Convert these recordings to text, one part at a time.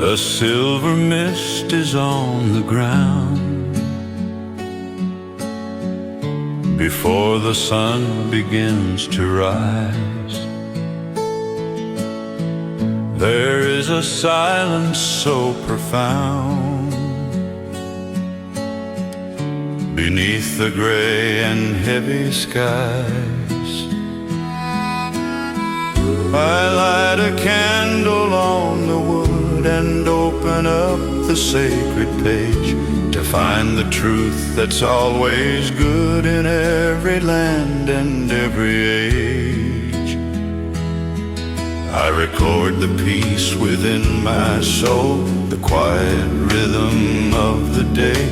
A silver mist is on the ground before the sun begins to rise. There is a silence so profound beneath the gray and heavy skies. I light a candle on the wood and open up the sacred page to find the truth that's always good in every land and every age. I record the peace within my soul, the quiet rhythm of the day,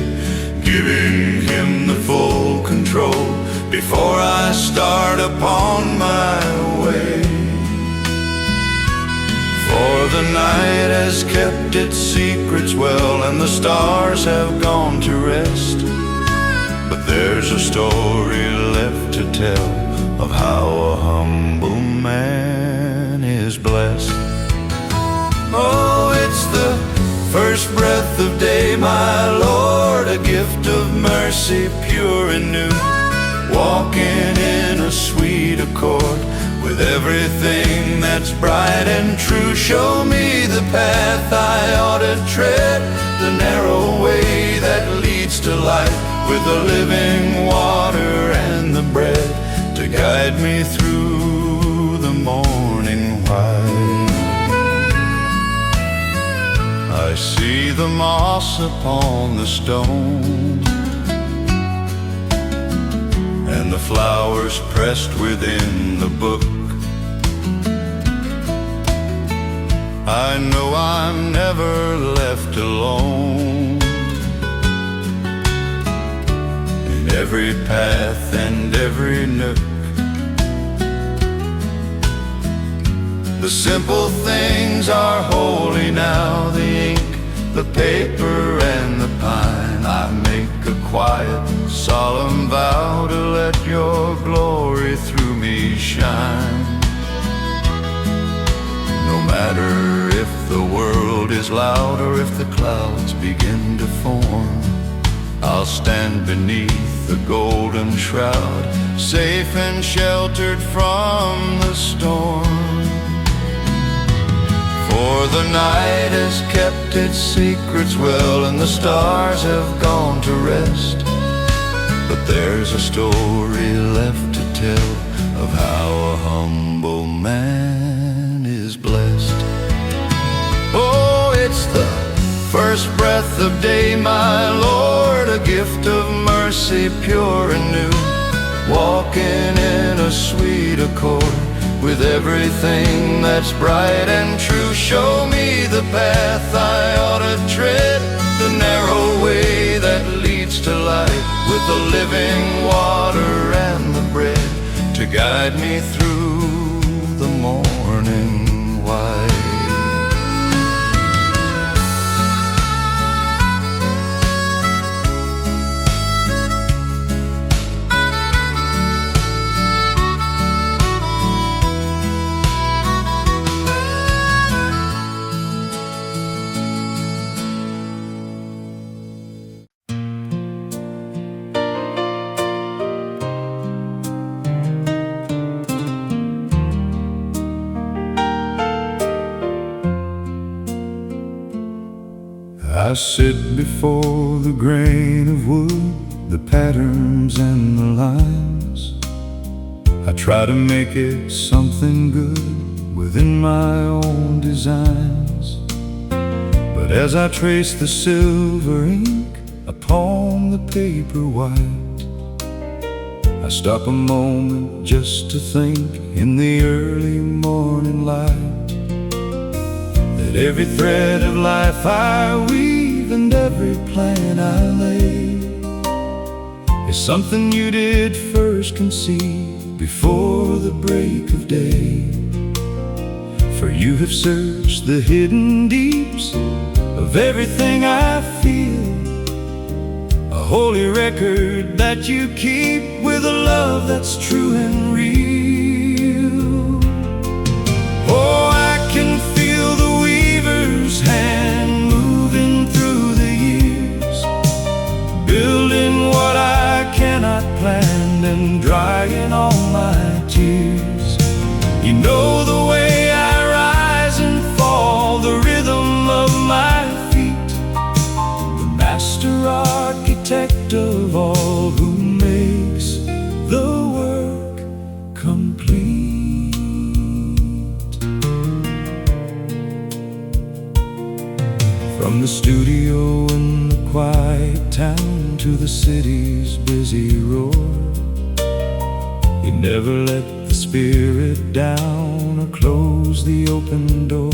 giving him the full control before I start upon my way. For the night has kept its secrets well, and the stars have gone to rest. But there's a story left to tell of how a humble man is blessed. Oh, it's the first breath of day, my Lord, a gift of mercy pure and new, walking in a sweet accord with everything that's bright and true. Show me the path I ought to tread, the narrow way that leads to life, with the living water and the bread to guide me through the morning white. I see the moss upon the stone and the flowers pressed within the book. I know I'm never left alone in every path and every nook. The simple things are holy now, the ink, the paper and the pine. I make a quiet, solemn vow to let your glory through me shine. No matter if the world is loud or if the clouds begin to form, I'll stand beneath the golden shroud, safe and sheltered from the storm. For the night has kept its secrets well, and the stars have gone to rest. But there's a story left to tell of how a humble man is blessed. Oh, it's the first breath of day, my Lord, a gift of mercy pure and new, walking in a sweet accord with everything that's bright and true. Show me the path I ought to tread, the narrow way that leads to life, with the living water and the bread to guide me through the morning white. I sit before the grain of wood, the patterns and the lines. I try to make it something good within my own designs. But as I trace the silver ink upon the paper white, I stop a moment just to think in the early morning light that every thread of life I weave and every plan I lay is something you did first conceive before the break of day. For you have searched the hidden deeps of everything I feel, a holy record that you keep with a love that's true and real. Oh, I can feel the weaver's hand From the studio in the quiet town to the city's busy roar, you never let the spirit down or close the open door.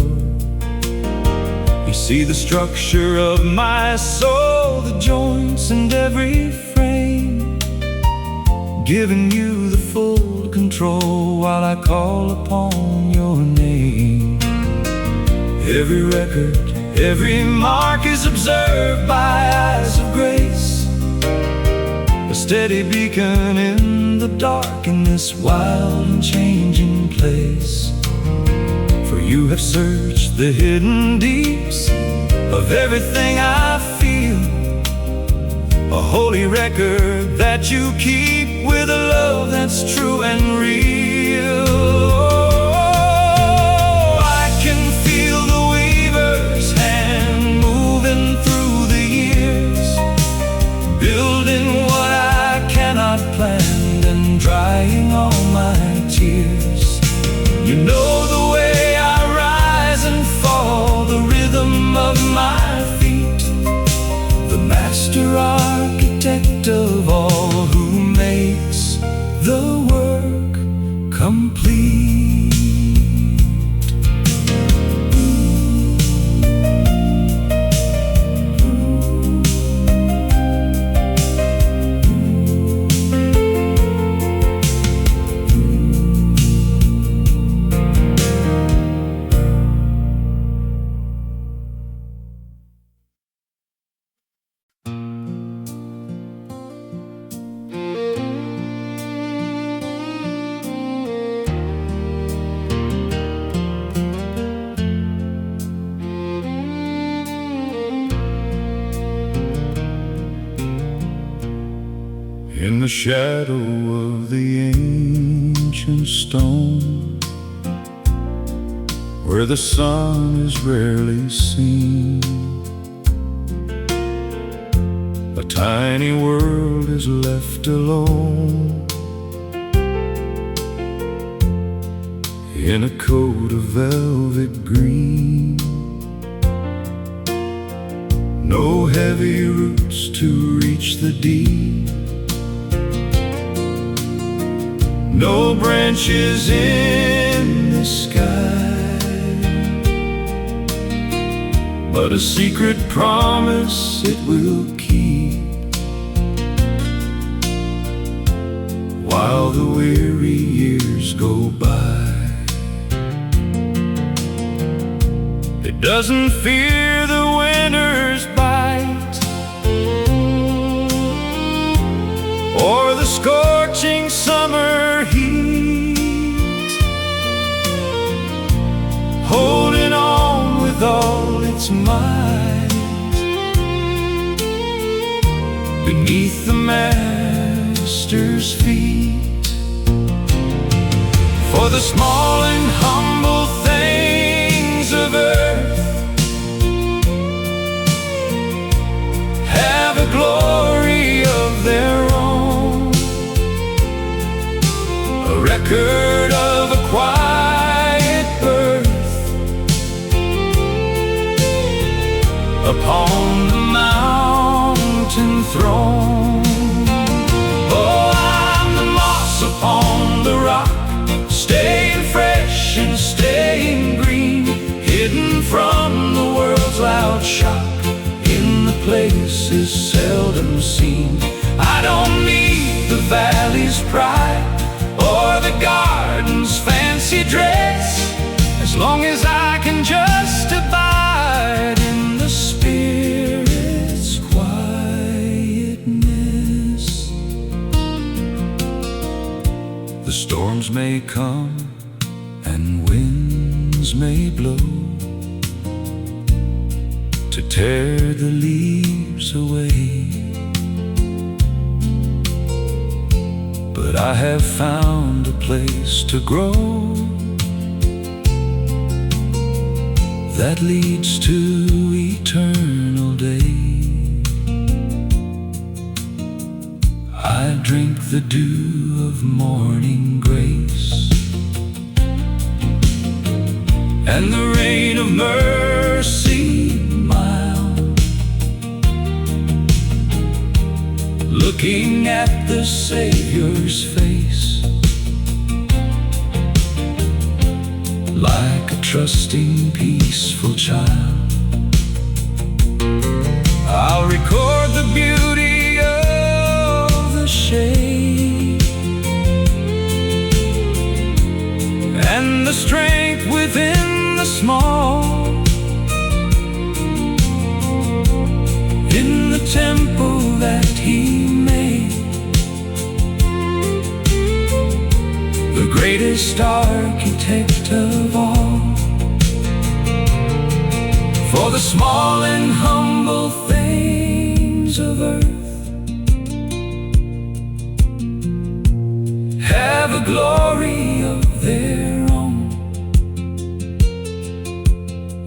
You see the structure of my soul, the joints and every frame, giving you the full control while I call upon your name. Every record, every mark is observed by eyes of grace, a steady beacon in the dark in this wild and changing place. For you have searched the hidden deeps of everything I feel, a holy record that you keep with a love that's true and real. I can feel the weaver's hand moving through the years, building what I cannot plan and drying all my tears. You know the way I rise and fall, the rhythm of my feet, the master architect of all, who makes the work complete. In the shadow of the ancient stone, where the sun is rarely seen, a tiny world is left alone, in a coat of velvet green. No heavy roots to reach the deep, no branches in the sky, but a secret promise it will keep, while the weary years go by. It doesn't fear the winter's bite or the scorching summer heat, holding on with all its might beneath the master's feet. For the small and humble things of earth have a glory of their own, a record of a quiet birth upon the mountain throne. Oh, I'm the moss upon the rock, staying fresh and staying green, hidden from the world's loud shock, in the places seldom seen. I don't need the valley's pride or the garden's fancy dress, as long as I can just abide in the Spirit's quietness. The storms may come and winds may blow to tear the leaves away, but I have found a place to grow that leads to eternal day. I drink the dew of morning grace and the rain of mercy mild, looking at the Savior's face, like a trusting, peaceful child. I'll record the beauty of the shade and the strength within the small, in the temple that He made, the greatest architect of all. For the small and humble things of earth have a glory of their own,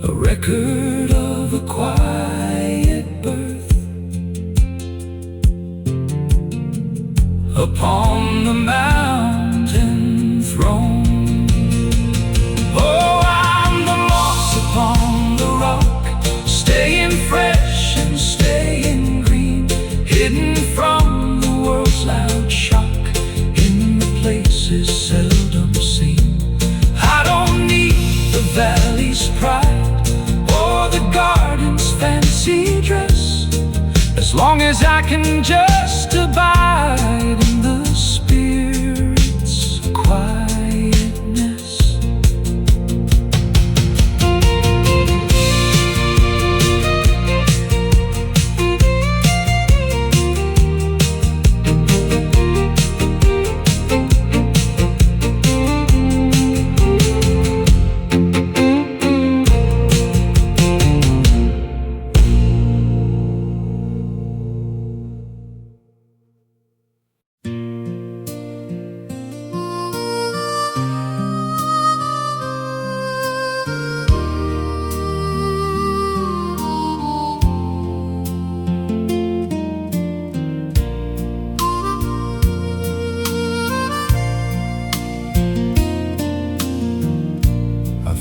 a record of a quiet birth upon the mountain throne. Oh, I'm the moss upon the rock, staying fresh and staying green, hidden from the world's loud shock, in the places seldom seen. I don't need the valley's pride or the garden's fancy dress, as long as I can just abide in the Spirit's quietness.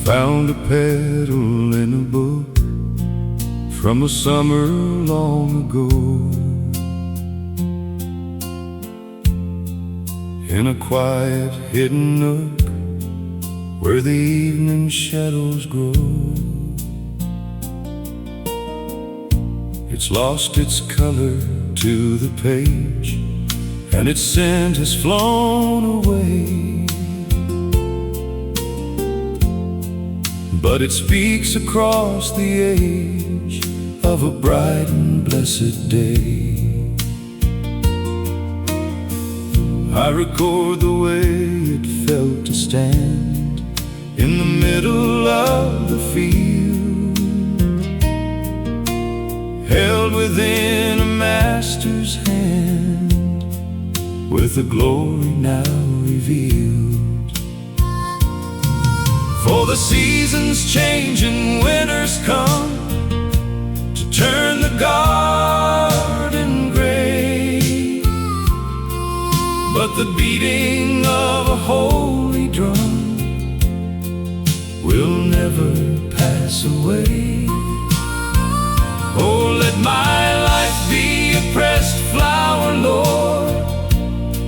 Found a petal in a book from a summer long ago, in a quiet hidden nook where the evening shadows grow. It's lost its color to the page, and its scent has flown away, but it speaks across the age of a bright and blessed day. I record the way it felt to stand in the middle of the field, held within a master's hand, with the glory now revealed. For the seasons change and winters come to turn the garden gray, but the beating of a holy drum will never pass away. Oh, let my life be a pressed flower, Lord,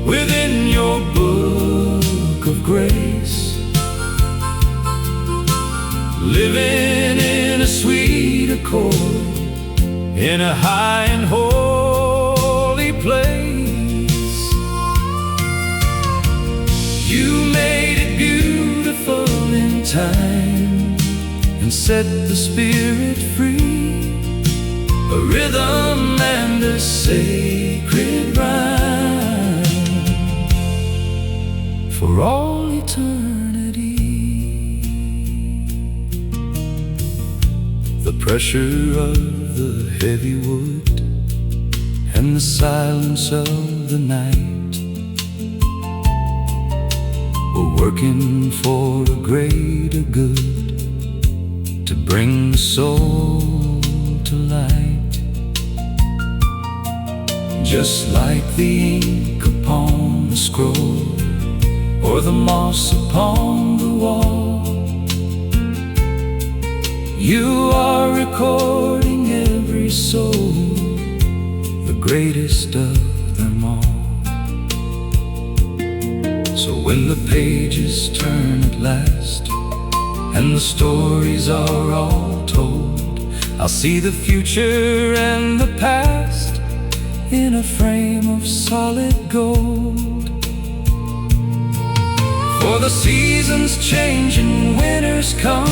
within your book of grace, living in a sweet accord, in a high and holy place. You made it beautiful in time and set the spirit free, a rhythm and a sacred rhyme for all eternity. The pressure of the heavy wood and the silence of the night were working for a greater good, to bring the soul to light. Just like the ink upon the scroll or the moss upon the wall, you are recording every soul, the greatest of them When the pages turn at last and the stories are all told, I'll see the future and the past in a frame of solid gold. For the seasons change and winters come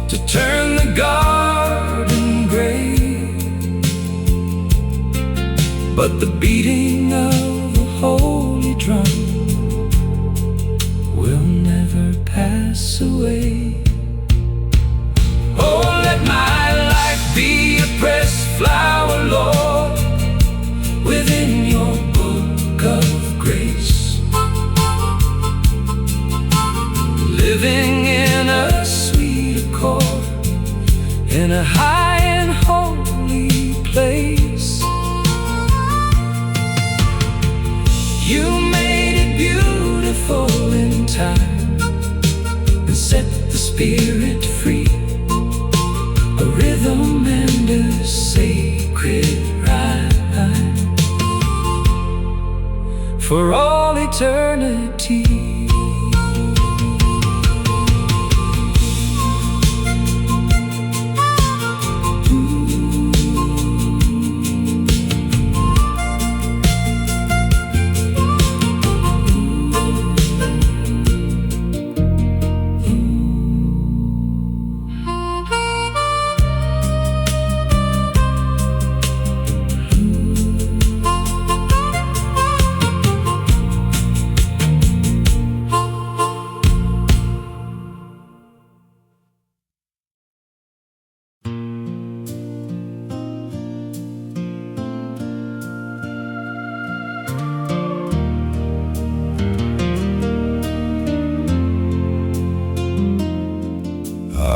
to turn the garden gray, but the beating of a holy drum will never pass away. Oh, let my life be a pressed flower, Lord, within your book of grace, living in a sweet accord, in a high and holy place. You made it beautiful in time and set the spirit free, a rhythm and a sacred rhyme for all eternity.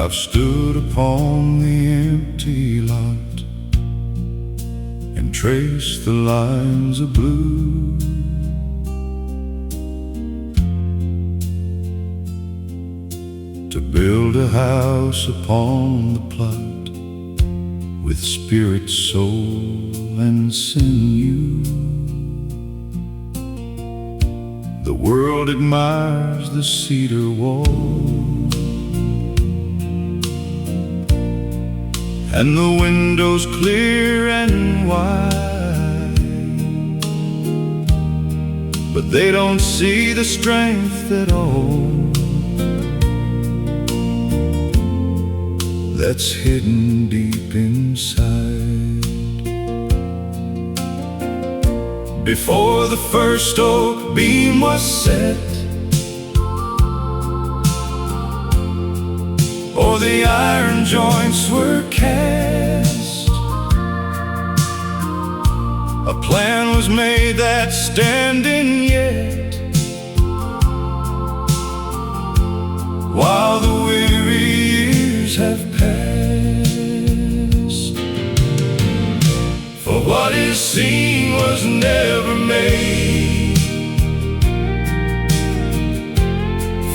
I've stood upon the empty lot and traced the lines of blue, to build a house upon the plot with spirit, soul, and sinew. The world admires the cedar wall and the windows clear and wide, but they don't see the strength at all that's hidden deep inside. Before the first oak beam was set, or the iron joints were cast, a plan was made that's standing yet, while the weary years have passed. For what is seen was never made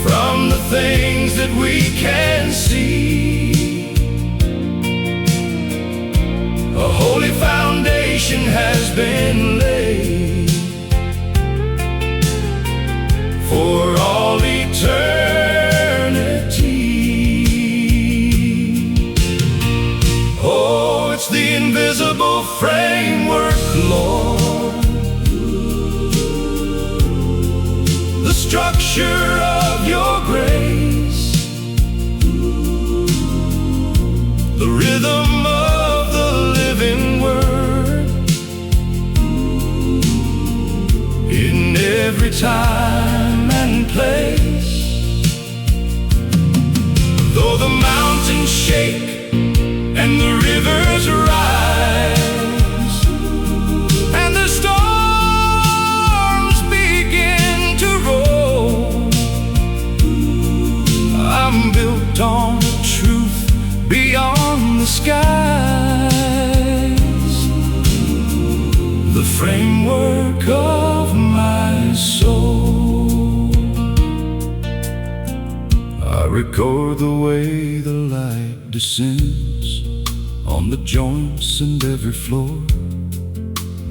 from the things that we can see. A holy foundation has been laid for all eternity. Oh, it's the invisible framework, Lord, the structure of your grace, the rhythm of the living word, in every time and place. Though the mountains shake and the rivers rise and the storms begin to roll, I'm built on truth beyond the skies, the framework of my soul. I record the way the light descends on the joints and every floor,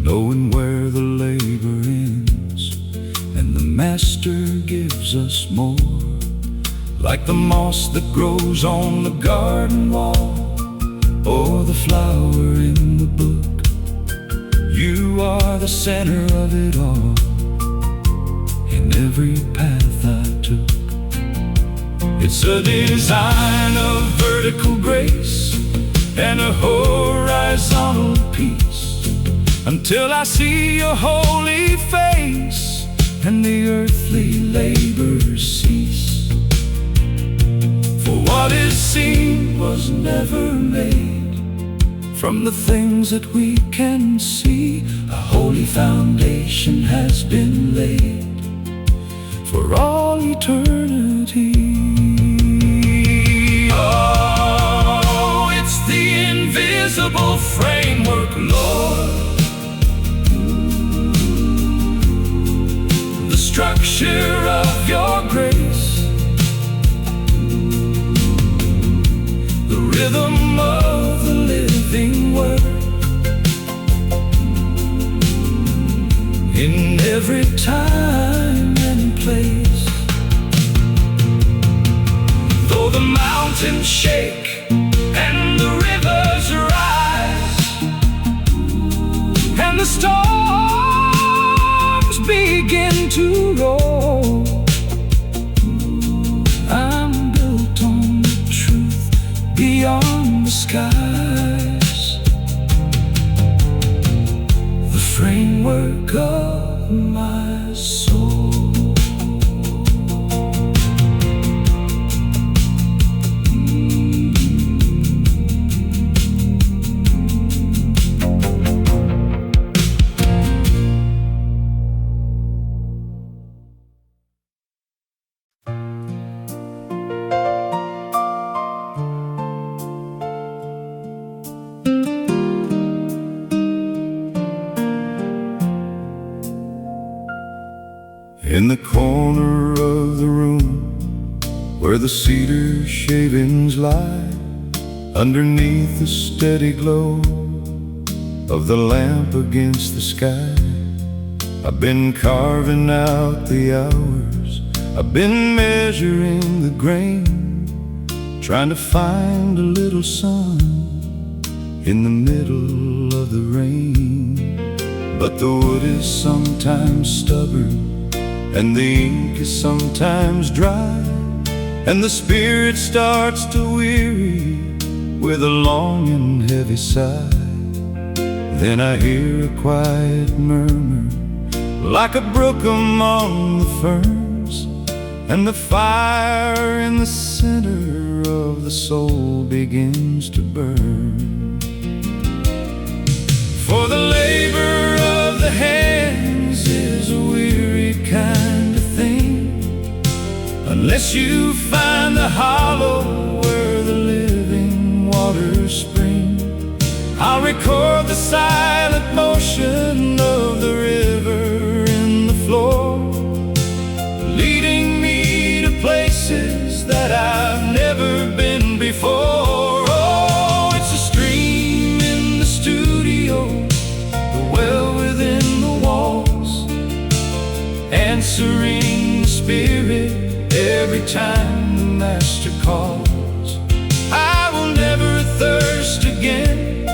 knowing where the labor ends and the Master gives us more, like the moss that grows on the garden wall, or the flower in the book. You are the center of it all, in every path I took. It's a design of vertical grace and a horizontal peace, until I see your holy face and the earthly labors cease. For what is seen was never made from the things that we can see. A holy foundation has been laid for all eternity. Oh, it's the invisible framework, Lord, the structure of your grace, the rhythm of the living word, in every time and place. Though the mountains shake and the rivers rise and the storms begin to roll, I'm built on the truth beyond the skies, the framework of my soul. In the corner of the room where the cedar shavings lie, underneath the steady glow of the lamp against the sky, I've been carving out the hours, I've been measuring the grain, trying to find a little sun in the middle of the rain. But the wood is sometimes stubborn, and the ink is sometimes dry, and the spirit starts to weary with a long and heavy sigh. Then I hear a quiet murmur, like a brook among the ferns, and the fire in the center of the soul begins to burn. For the labor of the hands is a weary kind of thing, unless you find the hollow where the living waters spring. I'll record the silent motion of the river in the floor, leading me to places that I've never been before. Oh, it's a stream in the studio, the well within the walls, answering the spirit every time the master calls. I will never thirst again,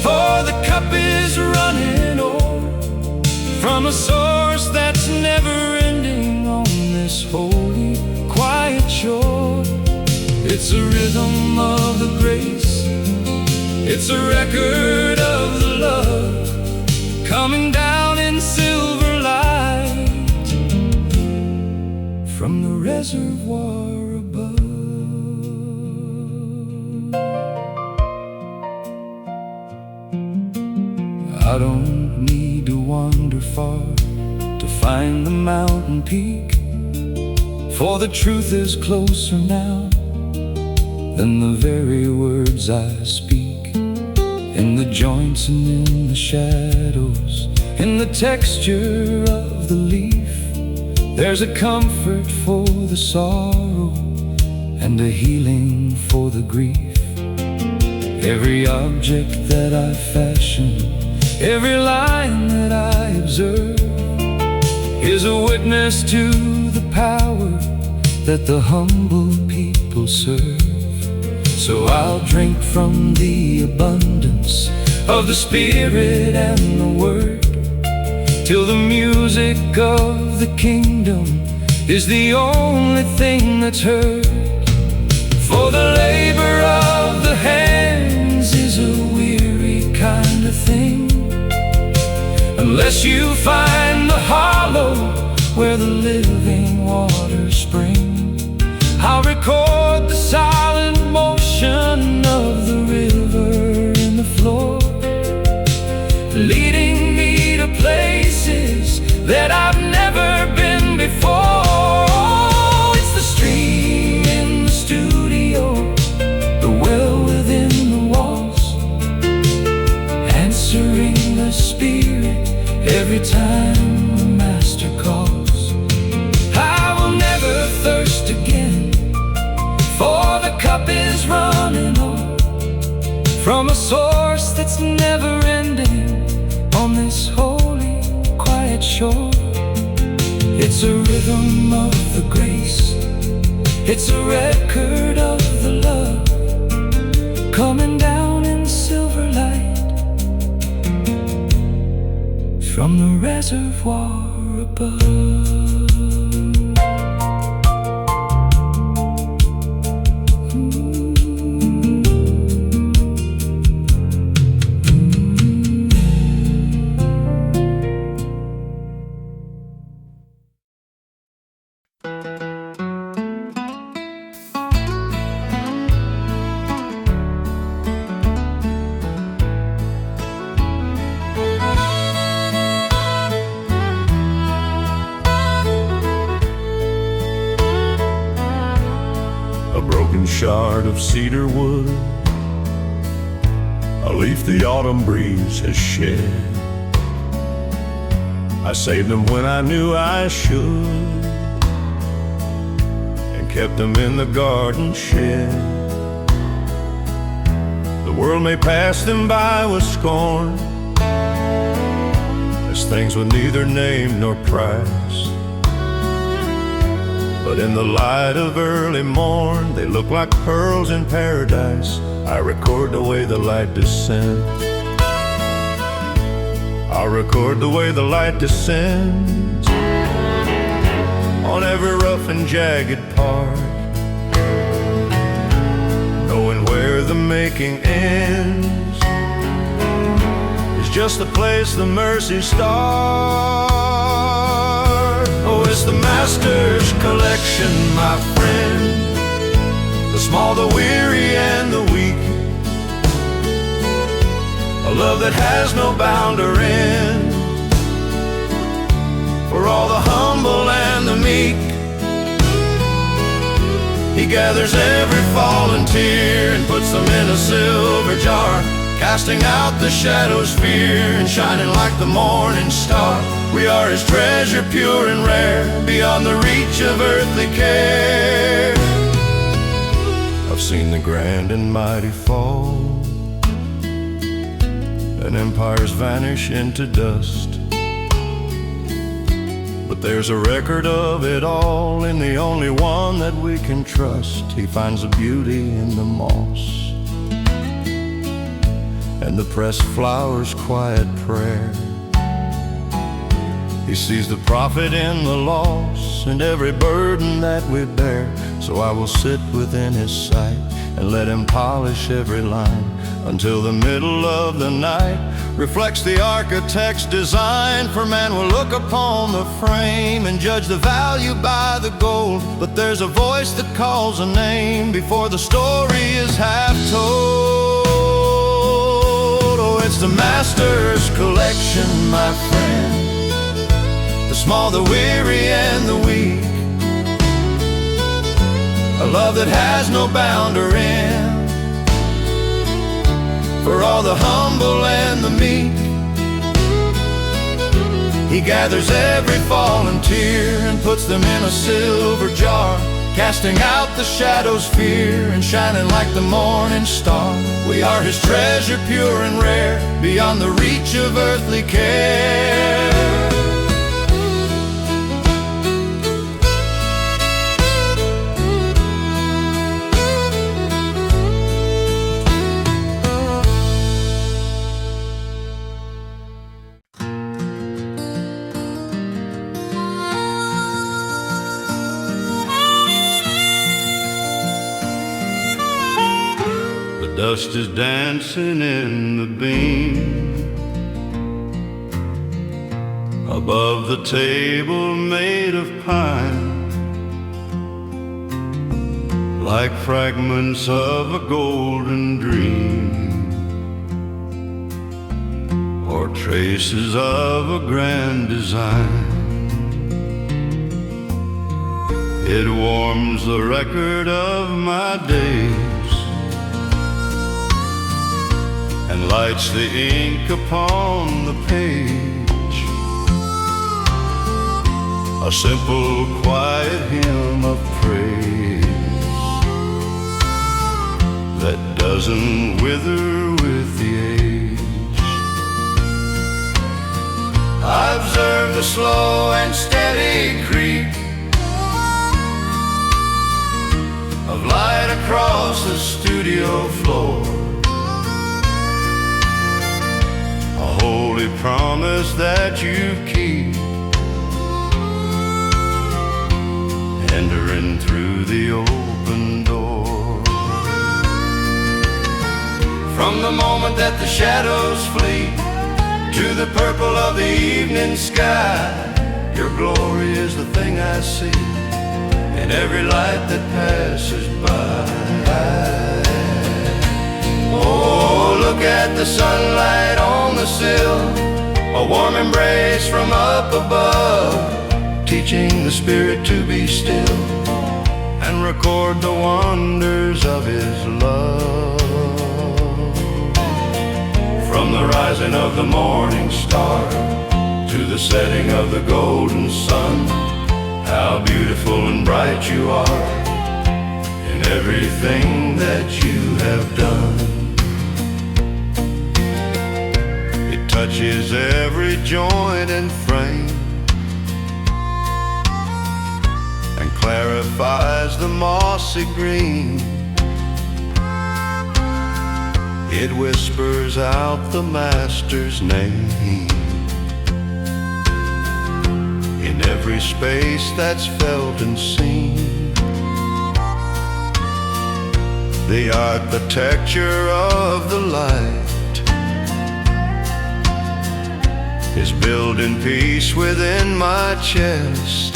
for the cup is running over from a source that's never ending on this holy, quiet shore. It's a rhythm of the grace, it's a record of the love, coming down in silver light from the reservoir above. I don't need to wander far to find the mountain peak, for the truth is closer now than the very words I speak. In the joints and in the shadows, in the texture of the leaf, there's a comfort for the sorrow and a healing for the grief. Every object that I fashion, every line that I observe, is a witness to the power that the humble people serve. So I'll drink from the abundance of the Spirit and the Word, till the music of the kingdom is the only thing that's heard. For the labor of the hands is a weary kind of thing, unless you find the hollow where the living waters spring. I'll record the silent motion of the river in the floor, leading me to places that I've never been before. It's the stream in the studio, the well within the walls, answering the Spirit every time the Master calls. I will never thirst again, for the cup is running on from a source that's never ending on this holy, quiet shore. It's a rhythm of the grace, it's a record of the love, coming down in silver light from the reservoir above. Shard of cedar wood, a leaf the autumn breeze has shed. I saved them when I knew I should, and kept them in the garden shed. The world may pass them by with scorn, as things with neither name nor price, but in the light of early morn, they look like pearls in paradise. I record the way the light descends. I record the way the light descends on every rough and jagged part, knowing where the making ends is just the place the mercies start. Oh, it's the Master's collection, my friend, the small, the weary, and the weak, a love that has no bound or end, for all the humble and the meek. He gathers every fallen tear and puts them in a silver jar, casting out the shadow's fear and shining like the morning star. We are His treasure, pure and rare, beyond the reach of earthly care. I've seen the grand and mighty fall, and empires vanish into dust, but there's a record of it all in the only one that we can trust. He finds the beauty in the moss and the pressed flower's quiet prayer. He sees the profit in the loss and every burden that we bear. So I will sit within His sight and let Him polish every line, until the middle of the night reflects the architect's design. For man will look upon the frame and judge the value by the gold, but there's a voice that calls a name before the story is half told. Oh, it's the Master's collection, my friend, the small, the weary, and the weak, a love that has no bound or end, for all the humble and the meek. He gathers every fallen tear and puts them in a silver jar, casting out the shadow's fear and shining like the morning star. We are His treasure, pure and rare, beyond the reach of earthly care. dust is dancing in the beam above the table made of pine, like fragments of a golden dream, or traces of a grand design. It warms the record of my days and lights the ink upon the page. A simple, quiet hymn of praise that doesn't wither with the age. I observe the slow and steady creep of light across the studio floor, a holy promise that you keep, entering through the open door. From the moment that the shadows flee to the purple of the evening sky, your glory is the thing I see in every light that passes by. Oh, look at the sunlight on the sill, a warm embrace from up above, teaching the spirit to be still and record the wonders of His love. From the rising of the morning star to the setting of the golden sun, how beautiful and bright you are in everything that you have done. It touches every joint and frame and clarifies the mossy green. It whispers out the Master's name in every space that's felt and seen. The architecture of the light is building peace within my chest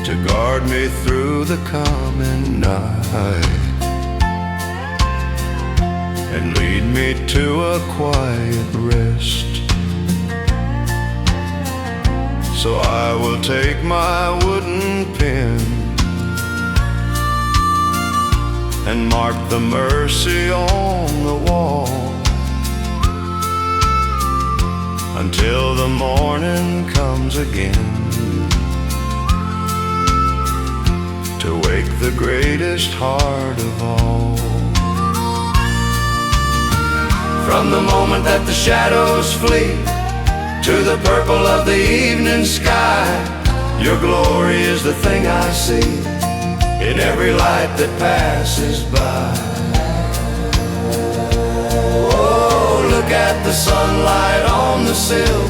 to guard me through the coming night and lead me to a quiet rest. So I will take my wooden pen and mark the mercy on the wall until the morning comes again to wake the greatest heart of all. From the moment that the shadows flee to the purple of the evening sky, your glory is the thing I see in every light that passes by. Oh, look at the sunlight on the sill,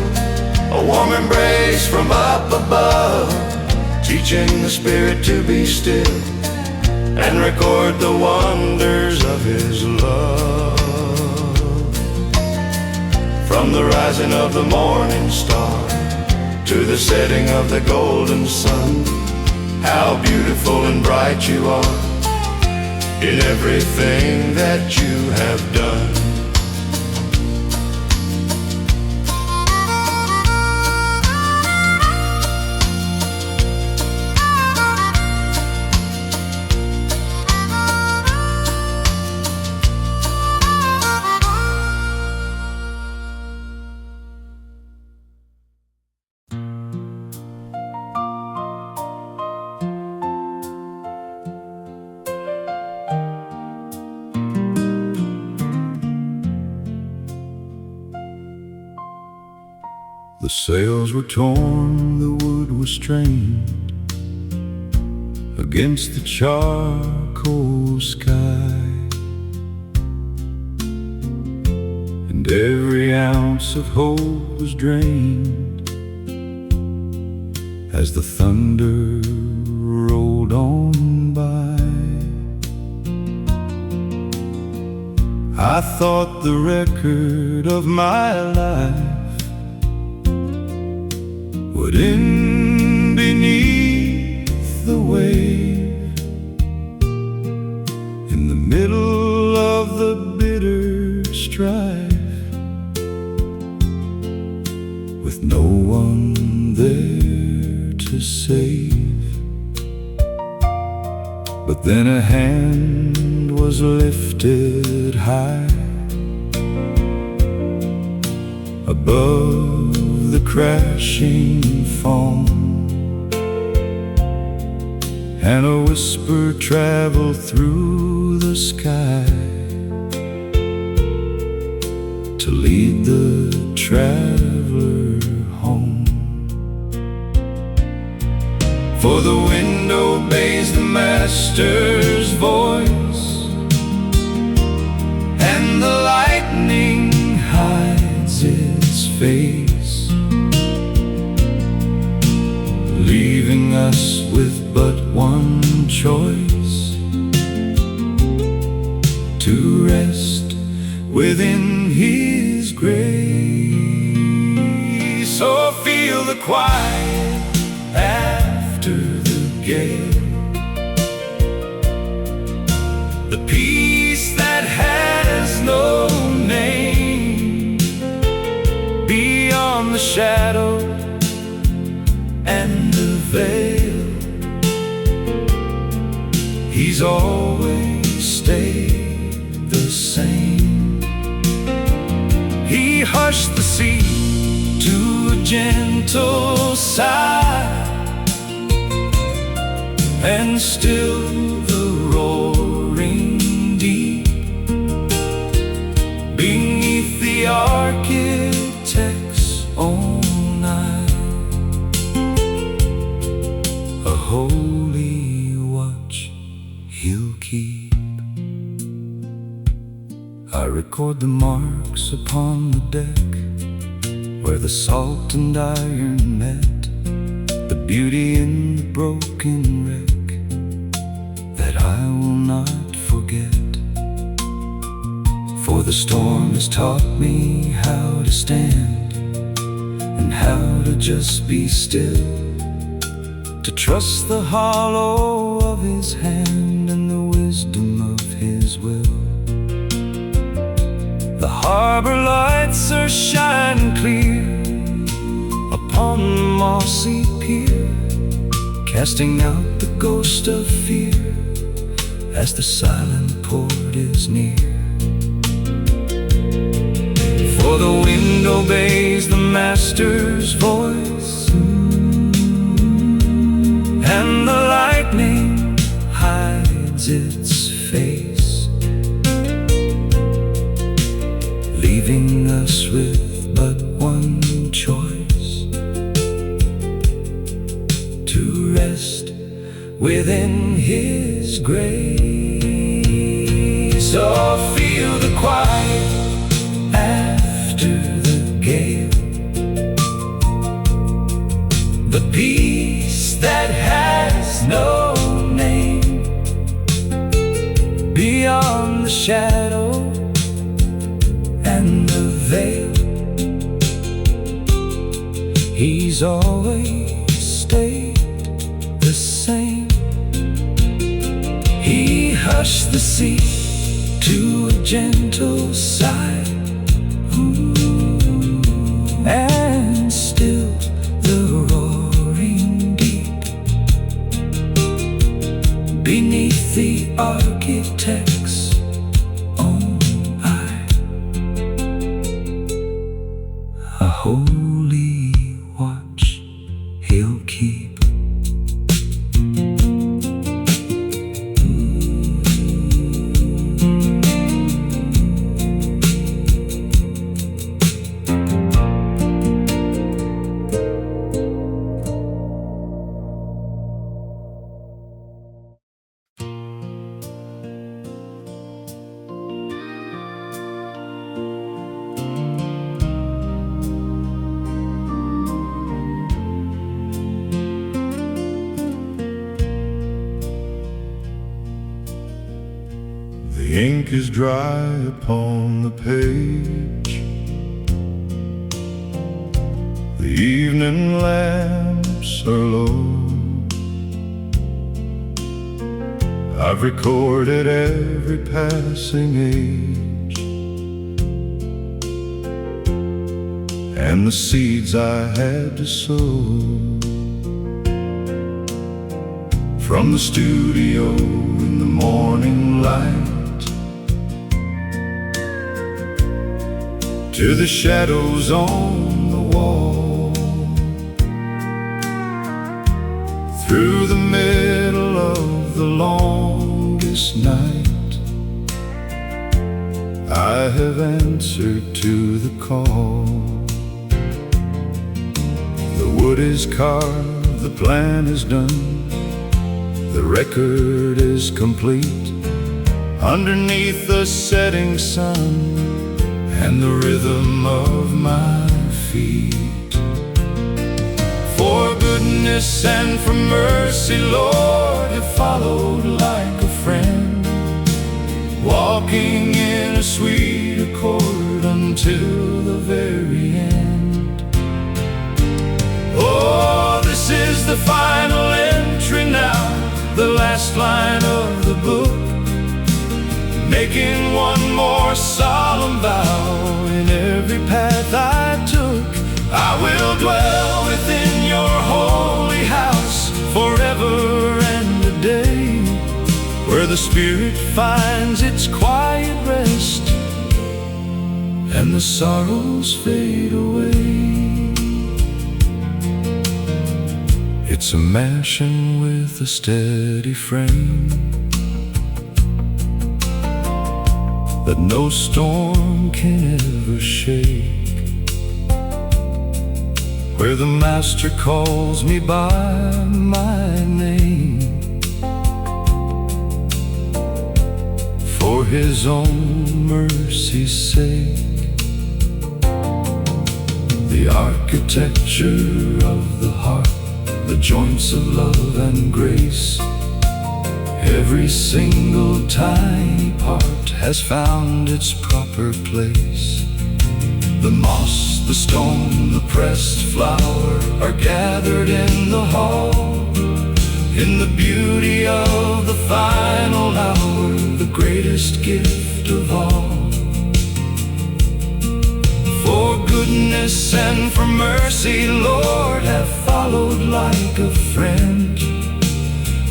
a warm embrace from up above, teaching the spirit to be still and record the wonders of His love. From the rising of the morning star to the setting of the golden sun, how beautiful and bright you are in everything that you have done. The sails were torn, the wood was strained against the charcoal sky, and every ounce of hope was drained as the thunder rolled on by. I thought the record of my life would end beneath the wave, in the middle of the bitter strife, with no one there to save. But then a hand was lifted high above the crashing foam, and a whisper traveled through the sky to lead the traveler home. For the window obeys the Master's voice, and the lightning hides its face, leaving us with but one choice: to rest within His grace. So feel the quiet after the gale, the peace that has no name, beyond the shadow and the veil. He's always stayed the same. He hushed the sea to a gentle sigh, and still the roaring deep beneath the architect's own eye, a holy watch He'll keep. I record the marks upon the deck where the salt and iron met, the beauty in the broken wreck that I will not forget. For the storm has taught me how to stand and how to just be still, to trust the hollow of His hand and the wisdom of His will. The harbor lights are shining clear upon the mossy pier, casting out the ghost of fear as the silent port is near. For the wind obeys the Master's voice, and the lightning hides its face, leaving us with but one choice: to rest within His grace. So feel the quiet after the gale, the peace that has no name, beyond the shadow and the veil. He's always stayed the same. He hushed the sea to a gentle sigh, and stilled the roaring deep beneath the architect's own eye, a holy watch He'll keep. is dry upon the page. The evening lamps are low. I've recorded every passing age and the seeds I had to sow. From the studio in the morning light to the shadows on the wall, through the middle of the longest night, I have answered to the call. The wood is carved, the plan is done, the record is complete. Underneath the setting sun and the rhythm of my feet. For goodness and for mercy, Lord, have followed like a friend, walking in a sweet accord until the very end. Oh, this is the final entry now, the last line of the book, making one more solemn vow in every path I took. I will dwell within your holy house forever and a day, where the Spirit finds its quiet rest and the sorrows fade away. It's a mansion with a steady frame that no storm can ever shake, where the Master calls me by my name, for His own mercy's sake. The architecture of the heart, the joints of love and grace, every single tiny part has found its proper place. The moss, the stone, the pressed flower are gathered in the hall, in the beauty of the final hour, the greatest gift of all. For goodness and for mercy, Lord, have followed like a friend,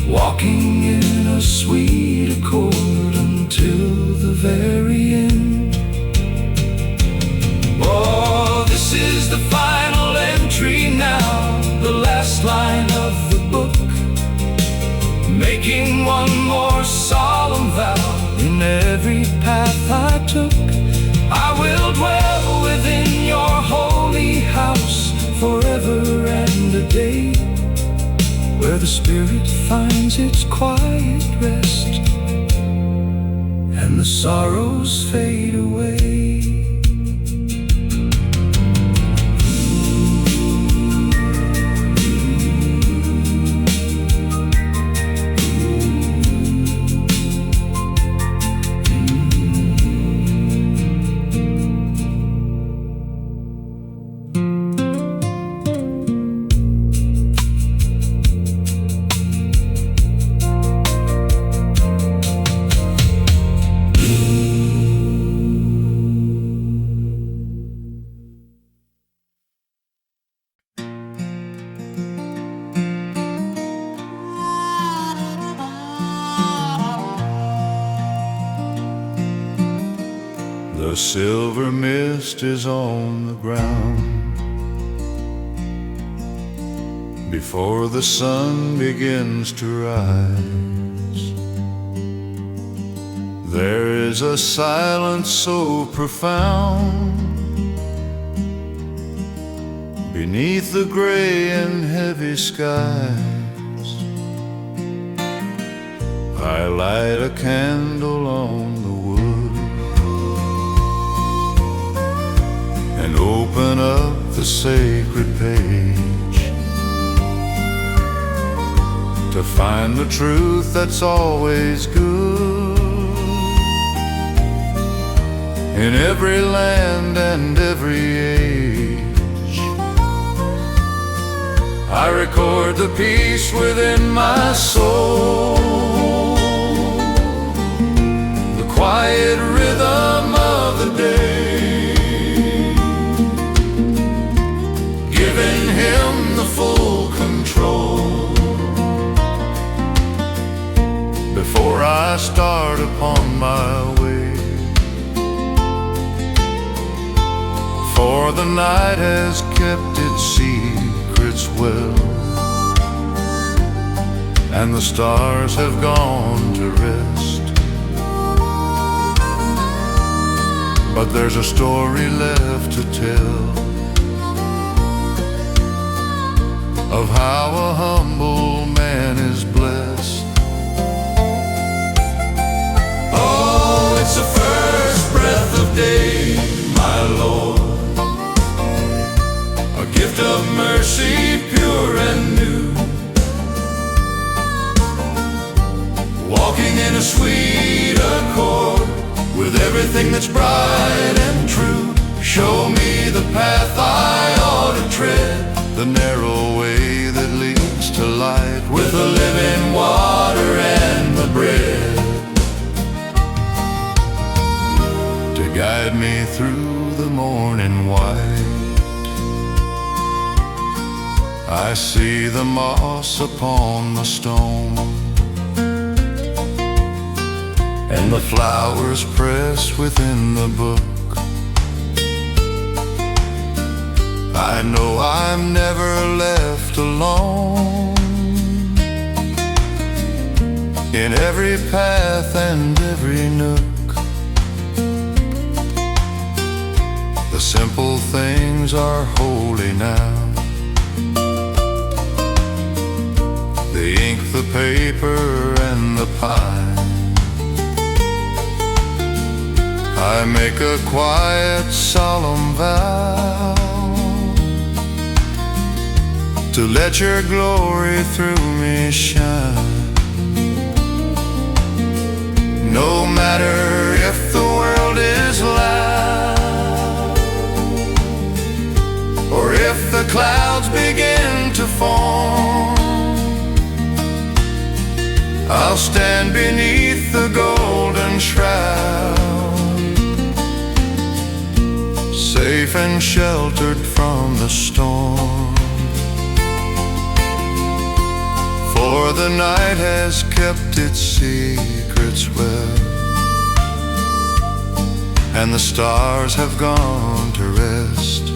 walking in a sweet accord until the very end. Oh, this is the final entry now, the last line of the book, making one more solemn vow in every path I took. I will dwell within your holy house forever and a day, where the Spirit finds its quiet rest and the sorrows fade away. The silver mist is on the ground before the sun begins to rise. There is a silence so profound beneath the gray and heavy skies. I light a candle on the wood and open up the sacred page to find the truth that's always good. in every land and every age. I record the peace within my soul, the quiet rhythm of the day, giving him the full control. Before I start upon my way, for the night has kept its secrets well, and the stars have gone to rest. But there's a story left to tell of how a humble man is blessed. Oh, it's the first breath of day, my Lord, a gift of mercy pure and new, walking in a sweet accord with everything that's bright and true. Show me the path I ought to tread, the narrow way that leads to light, with the living water and the bread to guide me through the morning white. I see the moss upon the stone, and the flowers pressed within the book. I know I'm never left alone in every path and every nook. The simple things are holy now, the ink, the paper, and the pine. I make a quiet, solemn vow to let your glory through me shine. No matter if the world is loud, or if the clouds begin to form, I'll stand beneath the golden shroud, safe and sheltered from the storm. For the night has kept its secrets well, and the stars have gone to rest.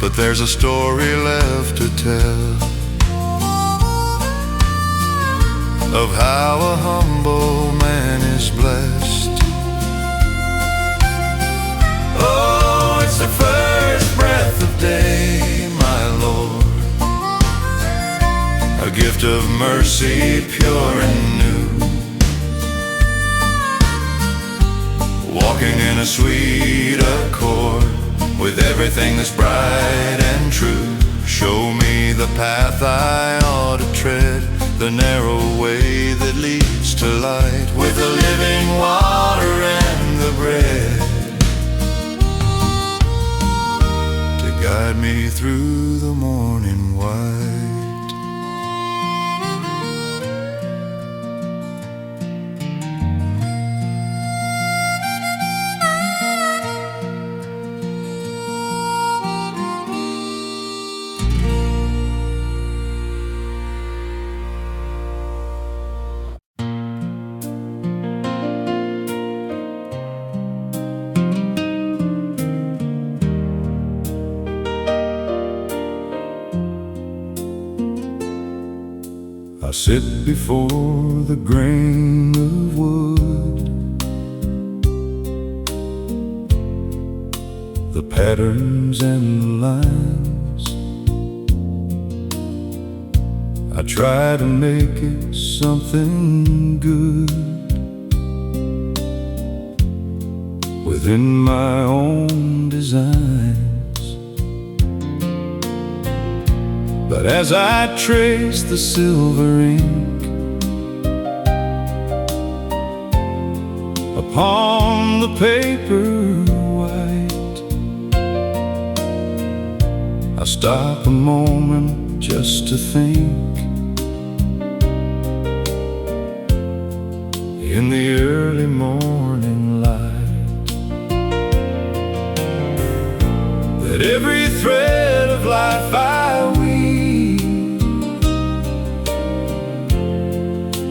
But there's a story left to tell of how a humble man is blessed. Oh, it's the first breath of day, my Lord, a gift of mercy pure and new, walking in a sweet accord with everything that's bright and true. Show me the path I ought to tread, the narrow way that leads to light, with the living water and the bread to guide me through the morning white. I sit before the grain of wood, the patterns and the lines. I try to make it something good within my own designs. But as I trace the silver ink, upon the paper white. I stop a moment just to think, in the early morning light, that every thread of life I weave,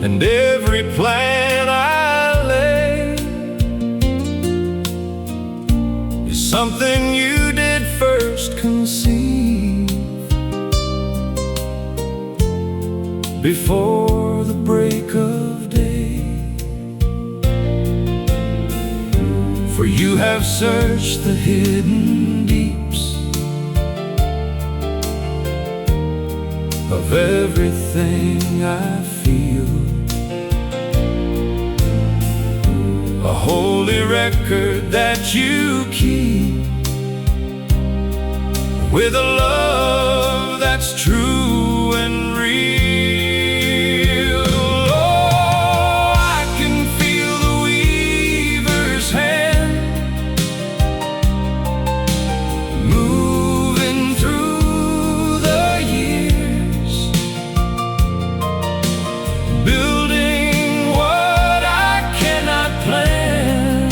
and every plan I lay, is something you did first conceive, before the break of day. For you have searched the hidden deeps of everything I feel, a holy record that you keep, with a love that's true and real. Oh, I can feel the weaver's hand moving through the years, building what I cannot plan,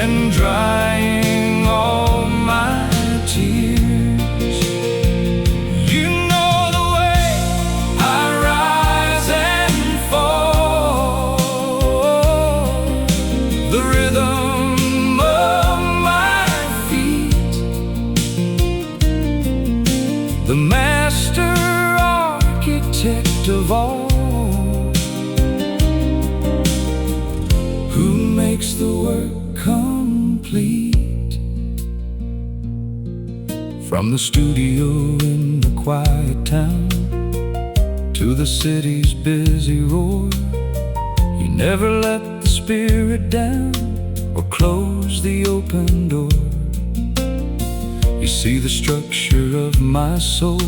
and drying all my tears. You know the way I rise and fall, the rhythm of my feet, the master architect of all, who makes the work complete. From the studio in the quiet town to the city's busy roar, you never let the spirit down or close the open door. You see the structure of my soul,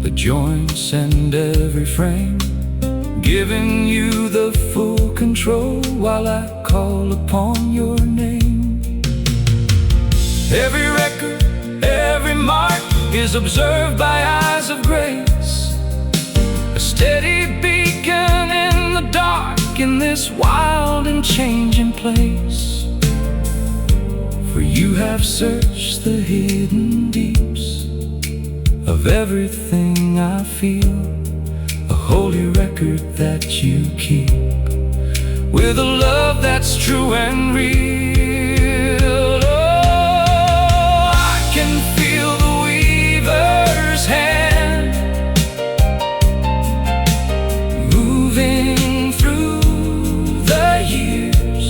the joints and every frame, giving you the full control while I call upon your name. Every record, every mark is observed by eyes of grace, a steady beacon in the dark in this wild and changing place. For you have searched the hidden deeps of everything I feel, a holy record that you keep, with a love that's true and real. Oh, I can feel the weaver's hand moving through the years,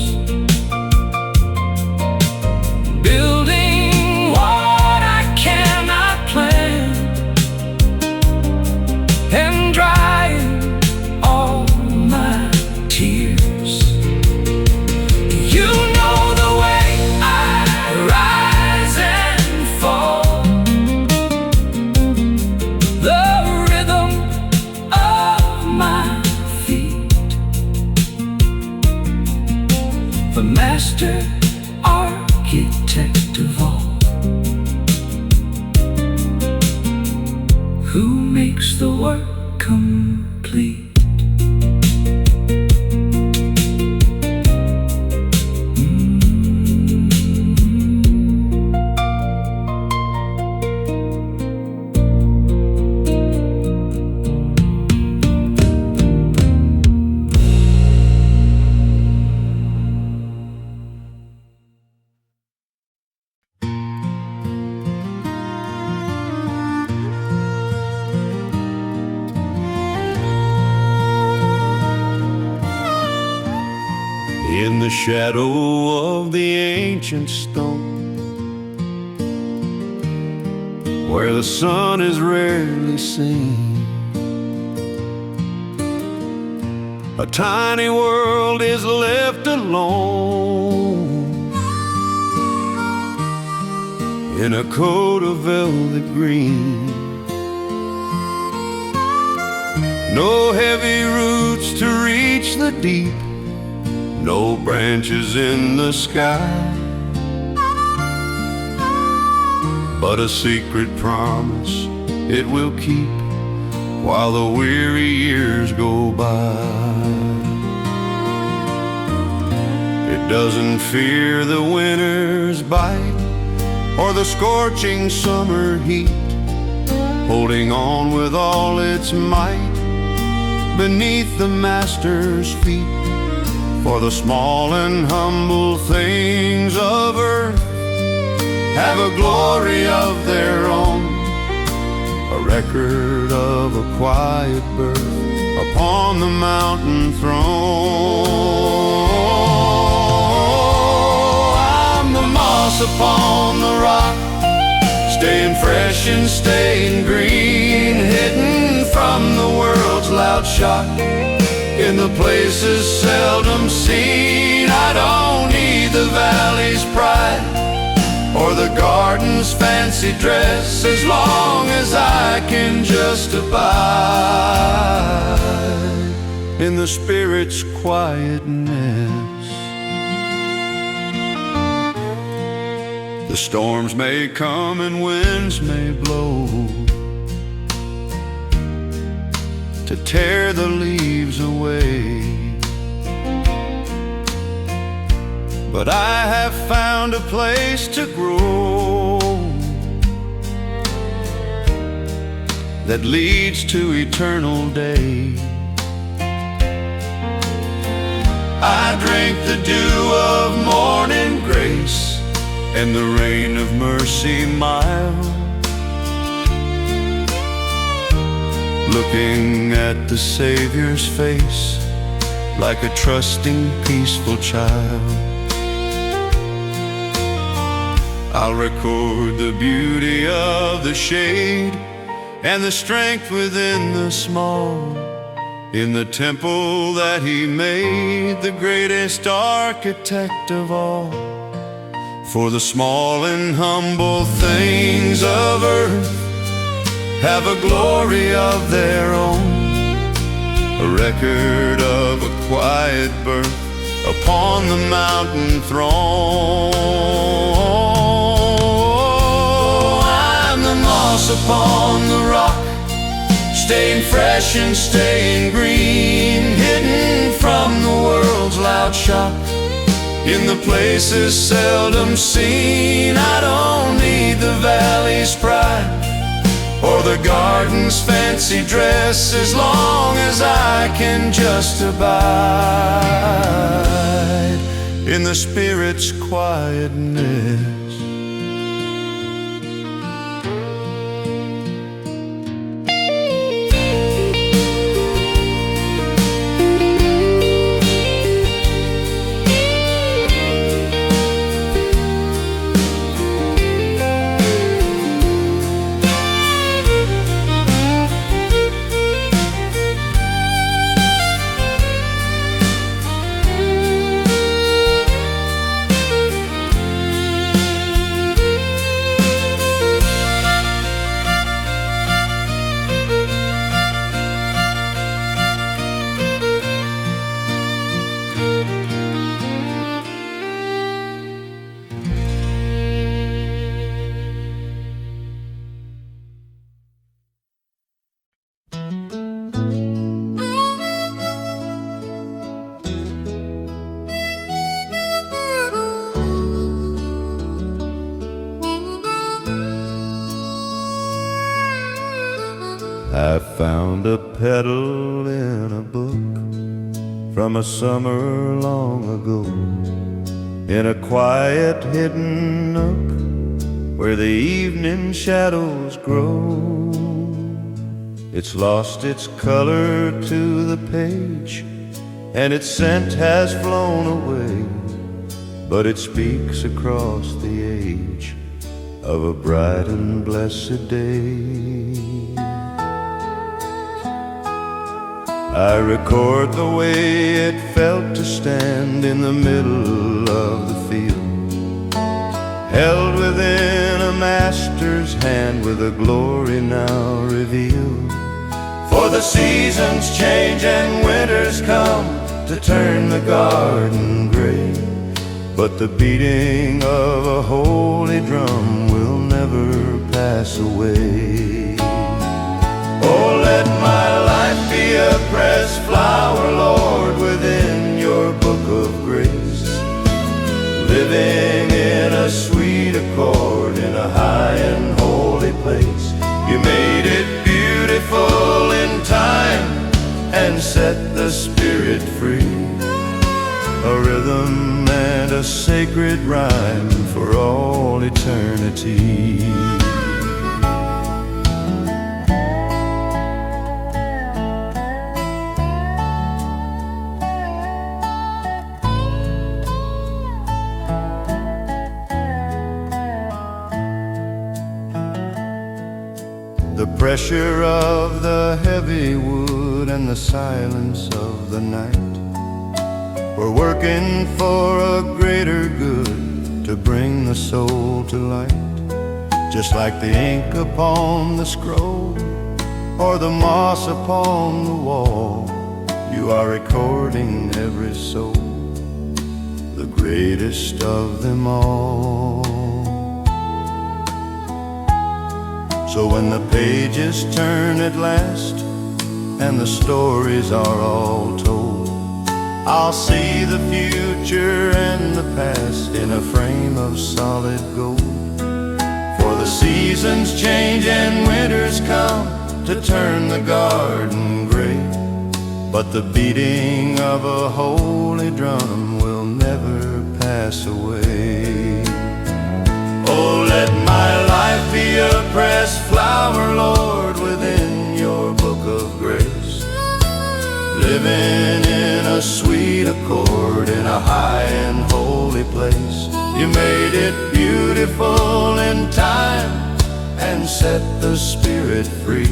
building what I cannot plan, and drying all my tears. You know the way I rise and fall, the rhythm of my feet, the master architect of all, who makes the work complete. In the shadow of the ancient stone, where the sun is rarely seen, a tiny world is left alone, in a coat of velvet green. No heavy roots to reach the deep, no branches in the sky, but a secret promise it will keep while the weary years go by. It doesn't fear the winter's bite or the scorching summer heat, holding on with all its might beneath the Master's feet. For the small and humble things of earth have a glory of their own, a record of a quiet birth upon the mountain throne. I'm the moss upon the rock, staying fresh and staying green, hidden from the world's loud shock, in the places seldom seen. I don't need the valley's pride or the garden's fancy dress, as long as I can just abide in the Spirit's quietness. The storms may come and winds may blow to tear the leaves away, but I have found a place to grow that leads to eternal day. I drink the dew of morning grace and the rain of mercy mild, looking at the Savior's face like a trusting, peaceful child. I'll record the beauty of the shade and the strength within the small, in the temple that He made, the greatest architect of all. For the small and humble things of earth have a glory of their own, a record of a quiet birth upon the mountain throne. I'm the moss upon the rock, staying fresh and staying green, hidden from the world's loud shock, in the places seldom seen. I don't need the valley's pride or the garden's fancy dress, as long as I can just abide in the Spirit's quietness. I found a petal in a book from a summer long ago, in a quiet hidden nook where the evening shadows grow. It's lost its color to the page, and its scent has flown away, but it speaks across the age of a bright and blessed day. I record the way it felt to stand in the middle of the field, held within a master's hand with a glory now revealed. For the seasons change and winters come, to turn the garden gray, but the beating of a holy drum will never pass away. Oh, let my life be a pressed flower, Lord, within your book of grace, living in a sweet accord in a high and holy place. You made it beautiful in time and set the spirit free, a rhythm and a sacred rhyme for all eternity. The pressure of the heavy wood and the silence of the night were working for a greater good, to bring the soul to light. Just like the ink upon the scroll or the moss upon the wall, you are recording every soul, the greatest of them all. So when the pages turn at last and the stories are all told, I'll see the future and the past in a frame of solid gold. For the seasons change and winters come to turn the garden gray, but the beating of a holy drum will never pass away. Oh, let my life be a pressed flower, Lord, within your book of grace, living in a sweet accord in a high and holy place. You made it beautiful in time and set the spirit free,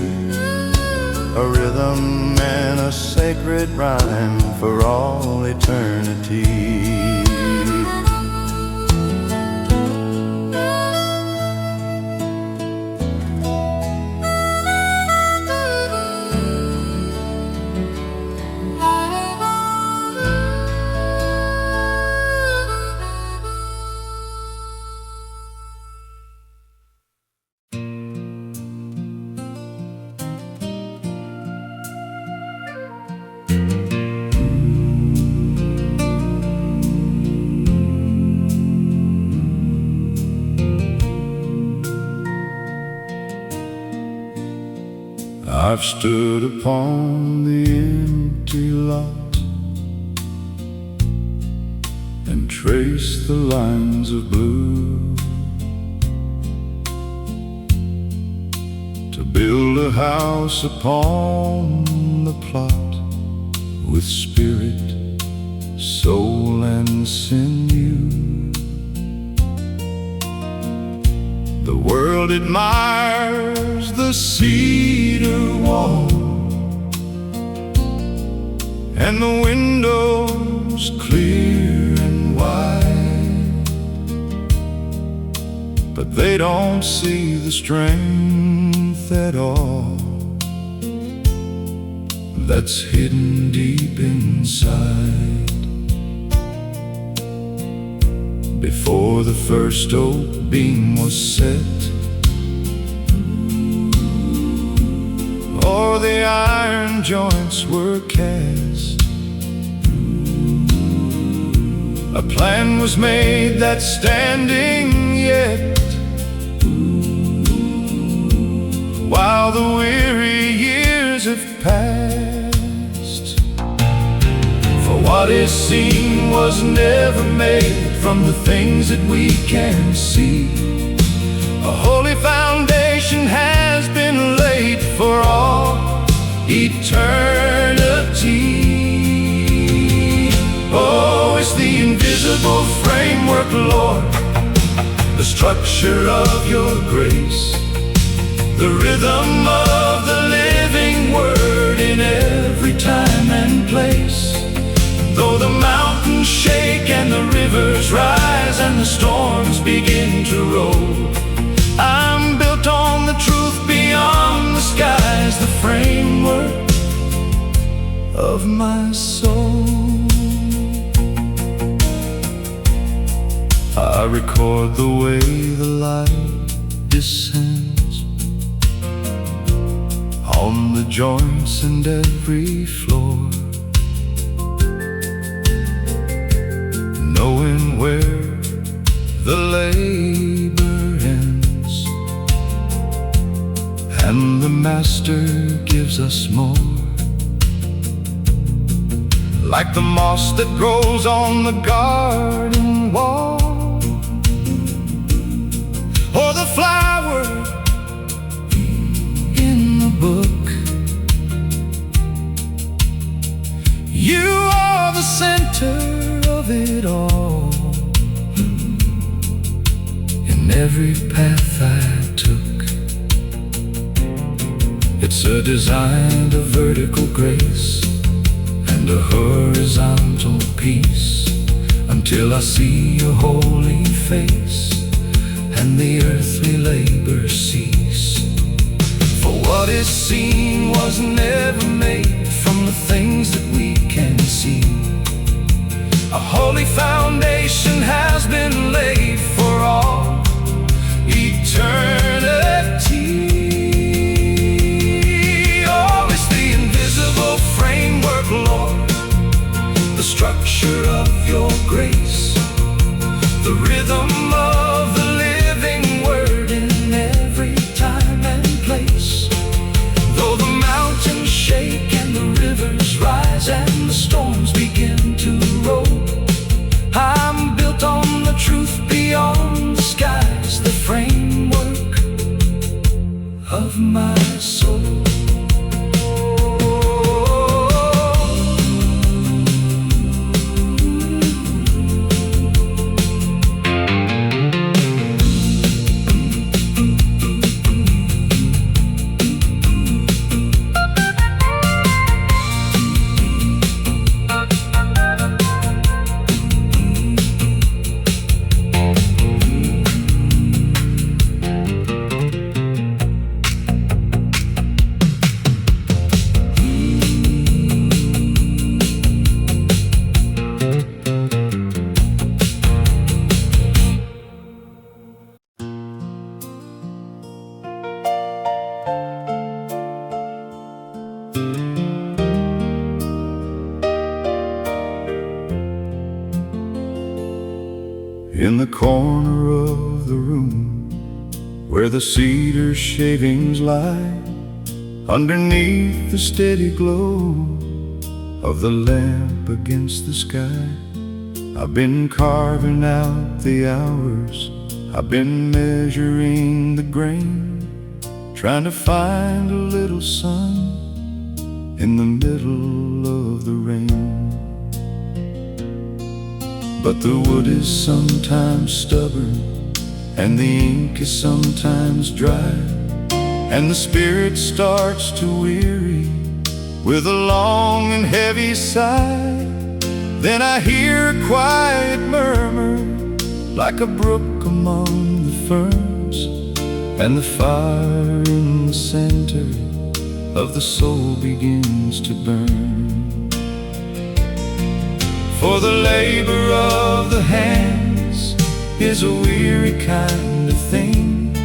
a rhythm and a sacred rhyme for all eternity. I've stood upon the empty lot and traced the lines of blue to build a house upon the plot with spirit, soul, and sinew. The world admires the cedar wall and the windows clear and wide, but they don't see the strength at all that's hidden deep inside. Before the first oak beam was set, or the iron joints were cast, a plan was made that's standing yet, while the weary years have passed. For what is seen was never made from the things that we can see. A holy foundation has been laid for all eternity. Oh, it's the invisible framework, Lord, the structure of your grace, the rhythm of the living word in every time and place. Though the mountains shake and the rivers rise and the storms begin to roll, I'm built on the truth beyond the skies, the framework of my soul. record the way the light descends on the joints and every floor, knowing where the labor ends and the Master gives us more. Like the moss that grows on the garden wall, or the flower in the book, you are the center of it all. In every path I took, it's a design of vertical grace and a horizontal peace, until I see your holy face and the earthly labor cease. For what is seen was never made from the things that we can see. A holy foundation has been laid for all eternity. Oh, it's the invisible framework, Lord, the structure of your grace, the rhythm of the living word in every time and place. Though the mountains shake and the rivers rise and the storms begin to roll, I'm built on the truth beyond the skies, the framework of my soul. In the corner of the room where the cedar shavings lie, underneath the steady glow of the lamp against the sky, I've been carving out the hours, I've been measuring the grain, trying to find a little sun in the middle of the rain. But the wood is sometimes stubborn, and the ink is sometimes dry, and the spirit starts to weary with a long and heavy sigh. Then I hear a quiet murmur like a brook among the ferns, and the fire in the center of the soul begins to burn. For the labor of the hands is a weary kind of thing,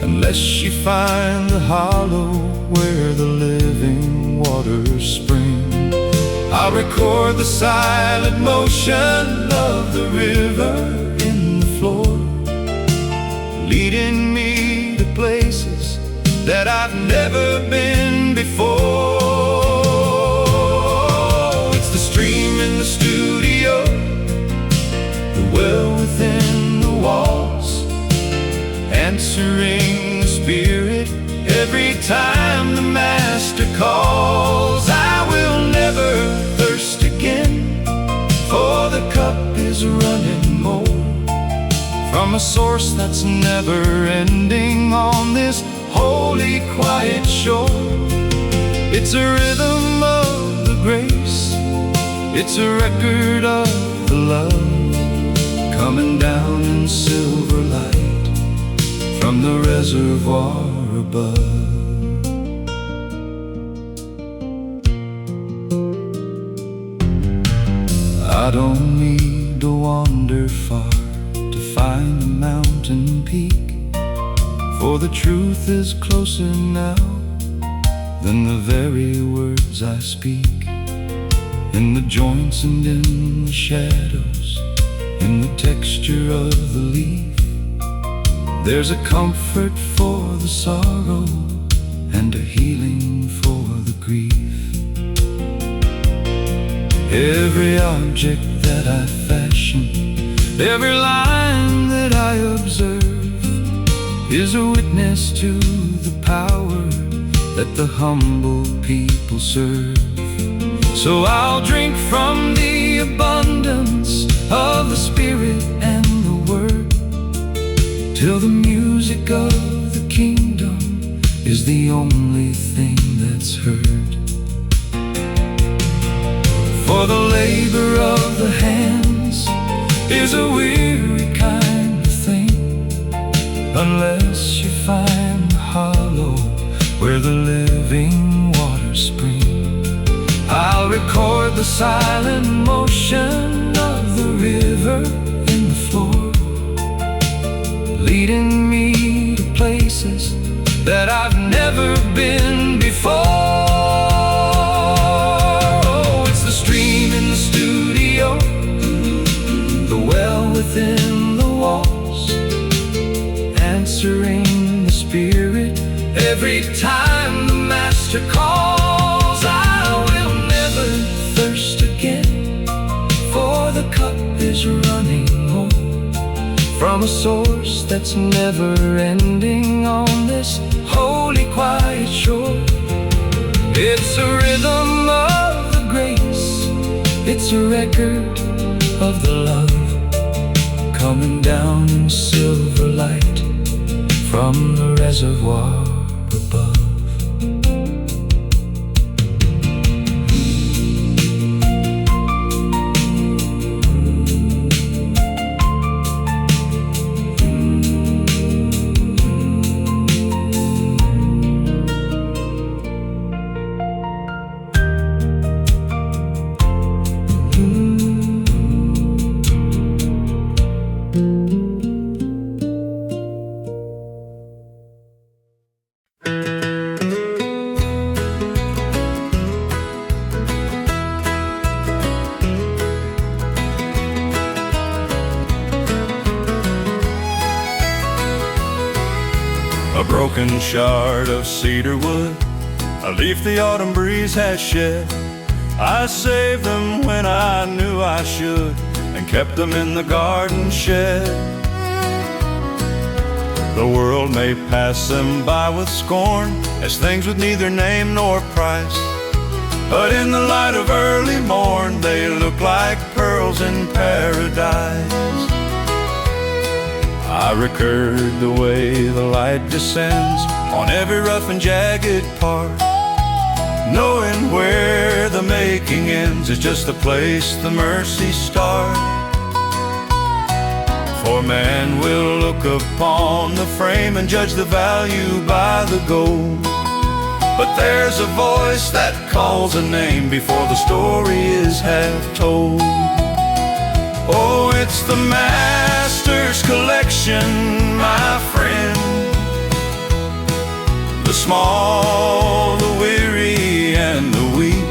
unless you find the hollow where the living waters spring. I'll record the silent motion of the river in the floor, leading me to places that I've never been before. It's the stream in the studio, the well within the walls, answering the Spirit every time the Master calls. I will never thirst again, for the cup is running more from a source that's never ending on this holy quiet shore. It's a rhythm of the grace, it's a record of the love, coming down in silver light from the reservoir above. I don't need to wander far to find a mountain peak, for the truth is closer now than the very words I speak. In the joints and in the shadows, in the texture of the leaf, there's a comfort for the sorrow and a healing for the grief. Every object that I fashion, every line that I observe, is a witness to the power that the humble people serve. So I'll drink from the abundance of the Spirit and the Word, till the music of the kingdom is the only thing that's heard. For the labor of the hands is a weary kind of thing, unless you find the hollow where the living waters spring. I'll record the silent motion of the river in the floor, leading me to places that I've never been before. Oh, it's the stream in the studio, the well within the walls, answering the Spirit every time the Master calls. I will never thirst again, for the cup is running over from a source that's never ending on this holy quiet shore. It's a rhythm of the grace, it's a record of the love, coming down in silver light from the reservoir above. A broken shard of cedar wood, a leaf the autumn breeze has shed. I saved them when I knew I should, and kept them in the garden shed. The world may pass them by with scorn as things with neither name nor price, but in the light of early morn they look like pearls in paradise. I record the way the light descends on every rough and jagged part, knowing where the making ends is just the place the mercies start. For man will look upon the frame and judge the value by the gold, but there's a voice that calls a name before the story is half told. Oh, it's the Master's collection, my friend, the small, the weary, and the weak,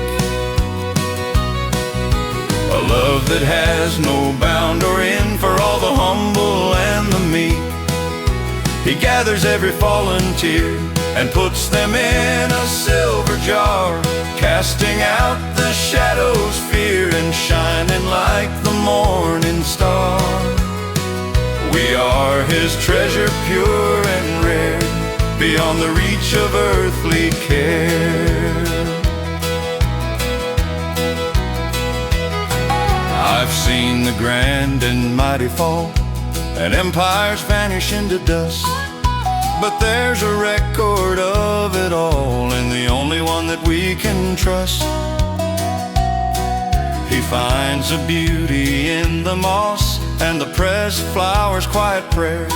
a love that has no bound or end for all the humble and the meek. He gathers every fallen tear and puts them in a silver jar, casting out the shadows feared and shining like the morning star. We are His treasure, pure and rare, beyond the reach of earthly care. I've seen the grand and mighty fall, and empires vanish into dust, but there's a record of it all, and the only one that we can trust. He finds a beauty in the moss and the pressed flower's quiet prayer.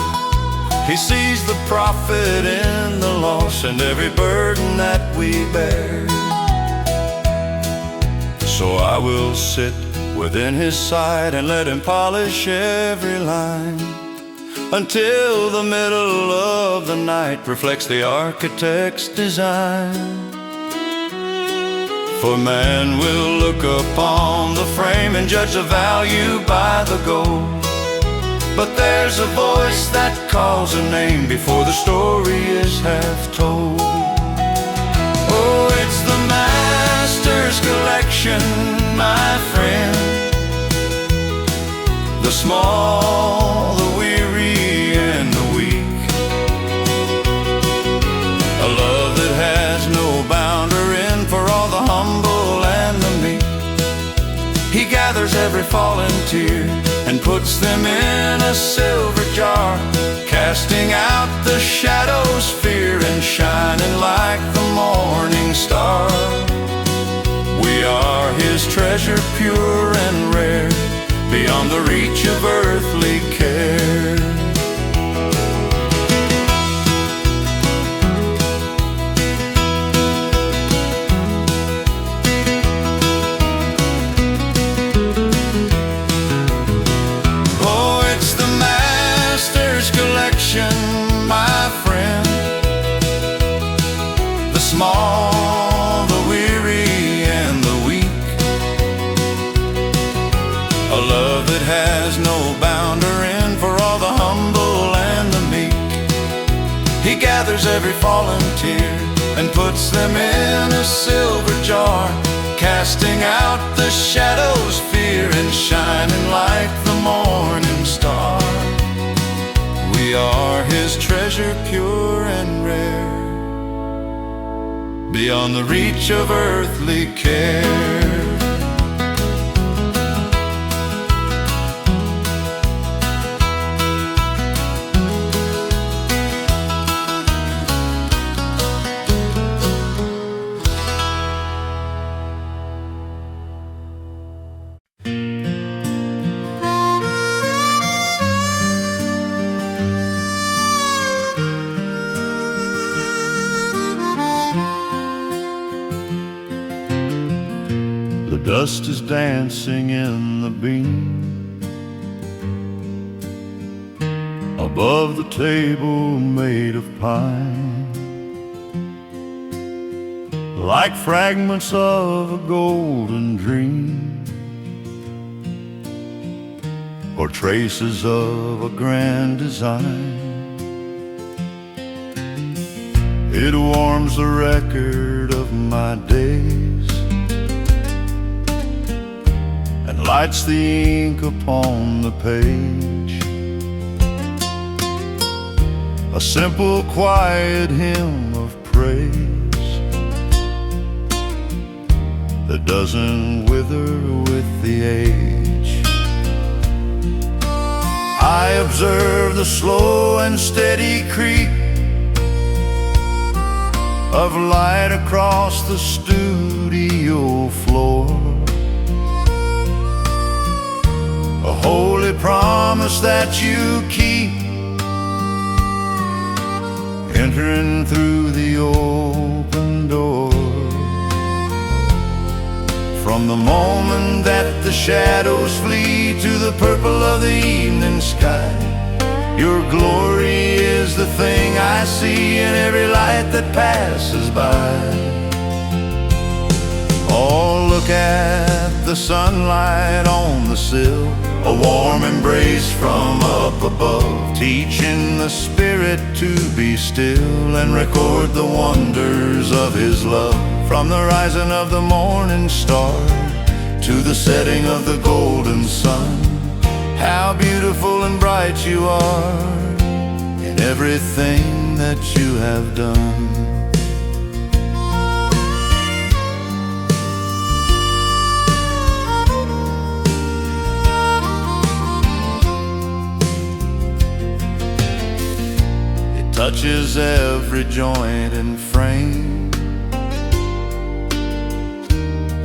He sees the prophet in the loss and every burden that we bear. So I will sit within His sight and let Him polish every line, until the middle of the night reflects the architect's design. For man will look upon the frame and judge the value by the gold. But there's a voice that calls a name before the story is half told. Oh, it's the Master's collection, my friend. The small, the weary, and the weak. A love that has no bound or end for all the humble and the meek. He gathers every fallen tear and puts them in a silver jar, casting out the shadows, fear, and shining like the morning star. We are His treasure, pure and rare, beyond the reach of earthly care. My friend, the small, the weary, and the weak. A love that has no bound or end for all the humble and the meek. He gathers every fallen tear and puts them in a silver jar, casting out the shadows, fear, and shining like the morning star. We are His treasure, pure and rare, beyond the reach of earthly care. The dust is dancing in the beam above the table made of pine, like fragments of a golden dream, or traces of a grand design. It warms the record of my days and lights the ink upon the page. A simple, quiet hymn of praise that doesn't wither with the age. I observe the slow and steady creep of light across the studio floor, a holy promise that you keep, entering through the open door. From the moment that the shadows flee to the purple of the evening sky, your glory is the thing I see in every light that passes by. Oh, look at the sunlight on the sill, a warm embrace from up above, teaching the spirit to be still and record the wonders of His love. From the rising of the morning star to the setting of the golden sun, how beautiful and bright you are in everything that you have done. It touches every joint and frame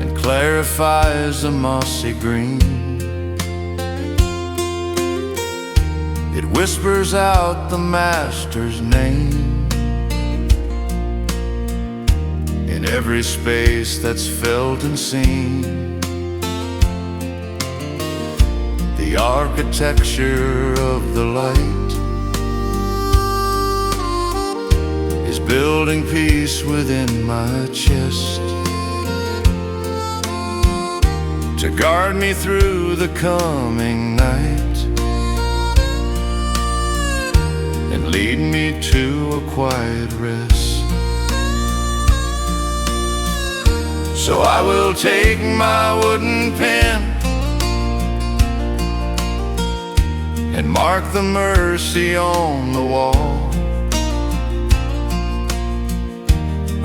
and clarifies the mossy green. It whispers out the Master's name in every space that's felt and seen. The architecture of the light building peace within my chest, to guard me through the coming night and lead me to a quiet rest. So I will take my wooden pen and mark the mercy on the wall,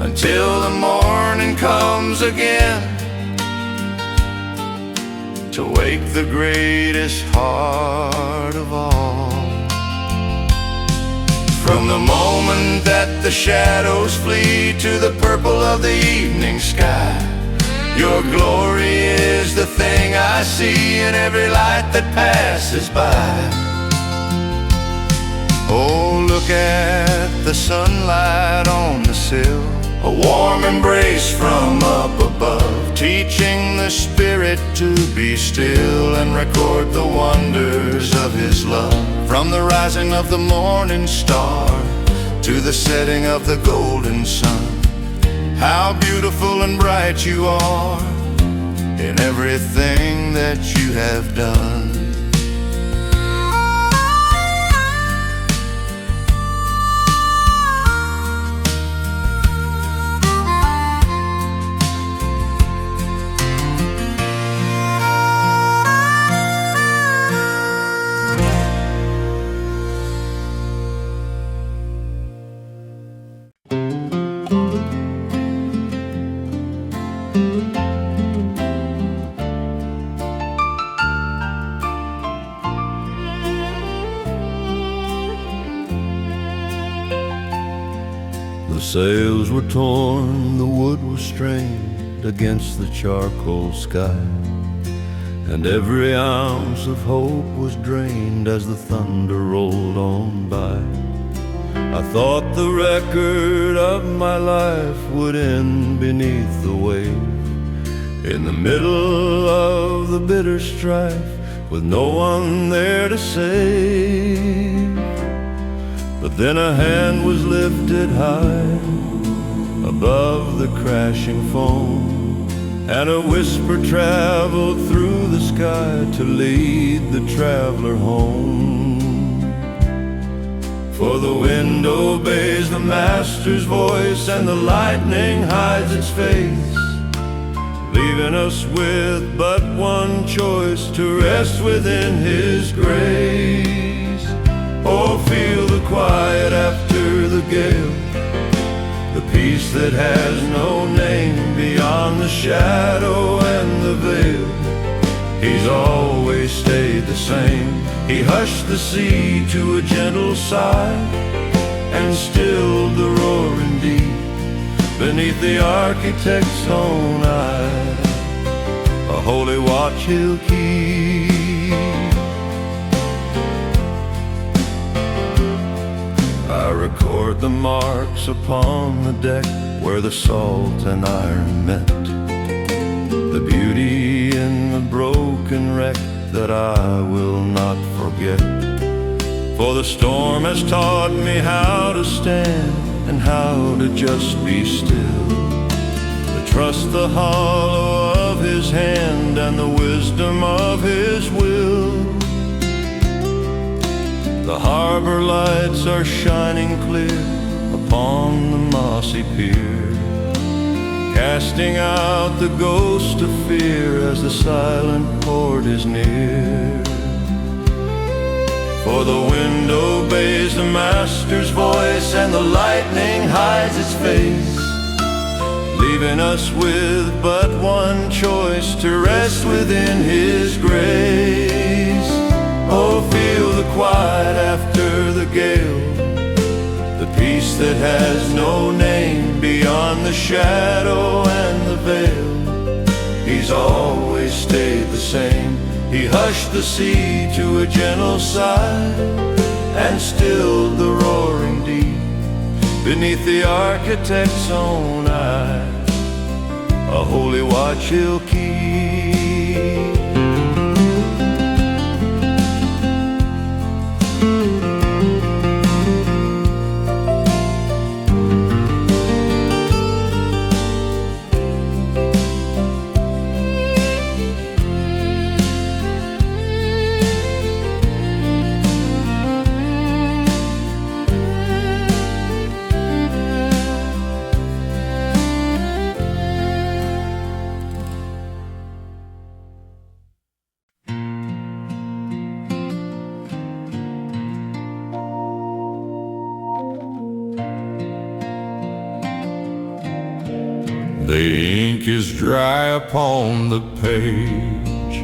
until the morning comes again to wake the greatest heart of all. From the moment that the shadows flee to the purple of the evening sky, your glory is the thing I see in every light that passes by. Oh, look at the sunlight on the sill, a warm embrace from up above, teaching the spirit to be still and record the wonders of His love. From the rising of the morning star to the setting of the golden sun, how beautiful and bright you are in everything that you have done. The sails were torn, the wood was strained against the charcoal sky, and every ounce of hope was drained as the thunder rolled on by. I thought the record of my life would end beneath the wave, in the middle of the bitter strife, with no one there to save. But then a hand was lifted high above the crashing foam, and a whisper traveled through the sky to lead the traveler home. For the wind obeys the Master's voice, and the lightning hides its face, leaving us with but one choice: to rest within His grace. Oh, feel the quiet after the gale, the peace that has no name beyond the shadow and the veil. He's always stayed the same. He hushed the sea to a gentle sigh and stilled the roaring deep beneath the architect's own eye. A holy watch He'll keep. I record the marks upon the deck where the salt and iron met, the beauty in the broken wreck that I will not forget. For the storm has taught me how to stand and how to just be still, to trust the hollow of His hand and the wisdom of His will. The harbor lights are shining clear upon the mossy pier, casting out the ghost of fear as the silent port is near. For the wind obeys the Master's voice, and the lightning hides its face, leaving us with but one choice: to rest within His grace. Oh, feel the quiet after the gale, the peace that has no name beyond the shadow and the veil. He's always stayed the same. He hushed the sea to a gentle sigh and stilled the roaring deep beneath the architect's own eye. A holy watch He'll keep. the ink is dry upon the page.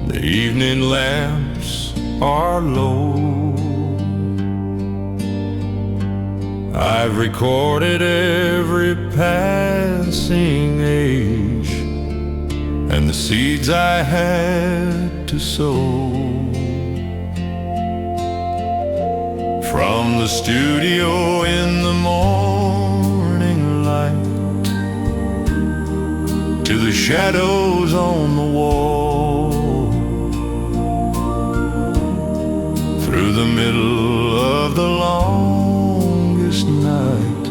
The evening lamps are low. I've recorded every passing age and the seeds I had to sow. From the studio in the morning light to the shadows on the wall, through the middle of the longest night,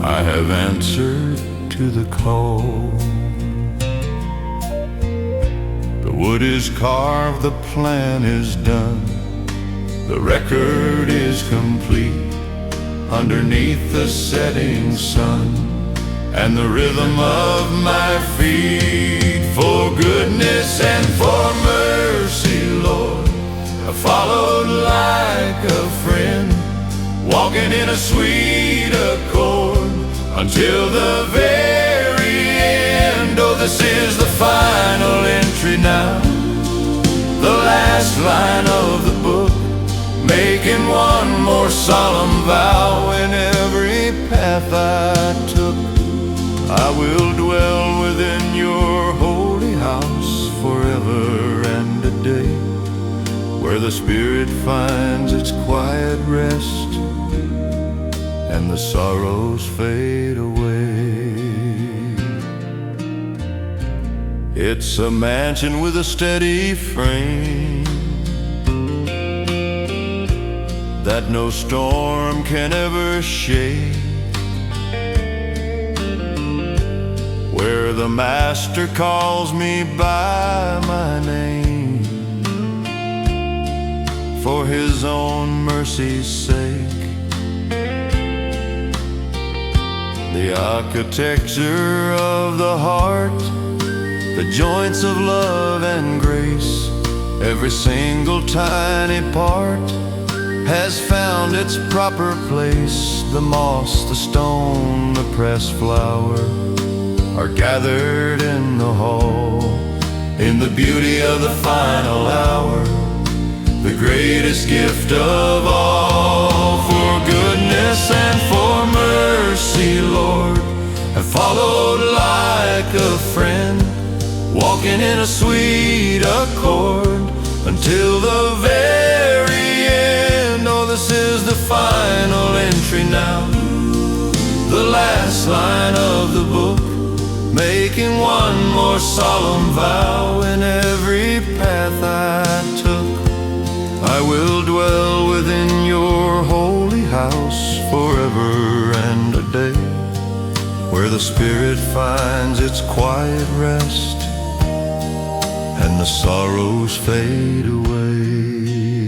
I have answered to the call. The wood is carved, the plan is done, the record is complete. Underneath the setting sun and the rhythm of my feet, for goodness and for mercy, Lord, I followed like a friend, walking in a sweet accord until the very end. Oh, this is the final entry now, the last line of the book, making one more solemn vow. In every path I took, I will dwell within your holy house forever and a day, where the spirit finds its quiet rest and the sorrows fade away. It's a mansion with a steady frame that no storm can ever shake, where the Master calls me by my name for his own mercy's sake. The architecture of the heart, the joints of love and grace, every single tiny part has found its proper place. The moss, the stone, the pressed flower are gathered in the hall, in the beauty of the final hour, the greatest gift of all. For goodness and for mercy, Lord, I followed like a friend, walking in a sweet accord until the very end. Oh, this is the final entry now, the last line of the book, making one more solemn vow. In every path I took, I will dwell within your holy house forever and a day, where the spirit finds its quiet rest and the sorrows fade away.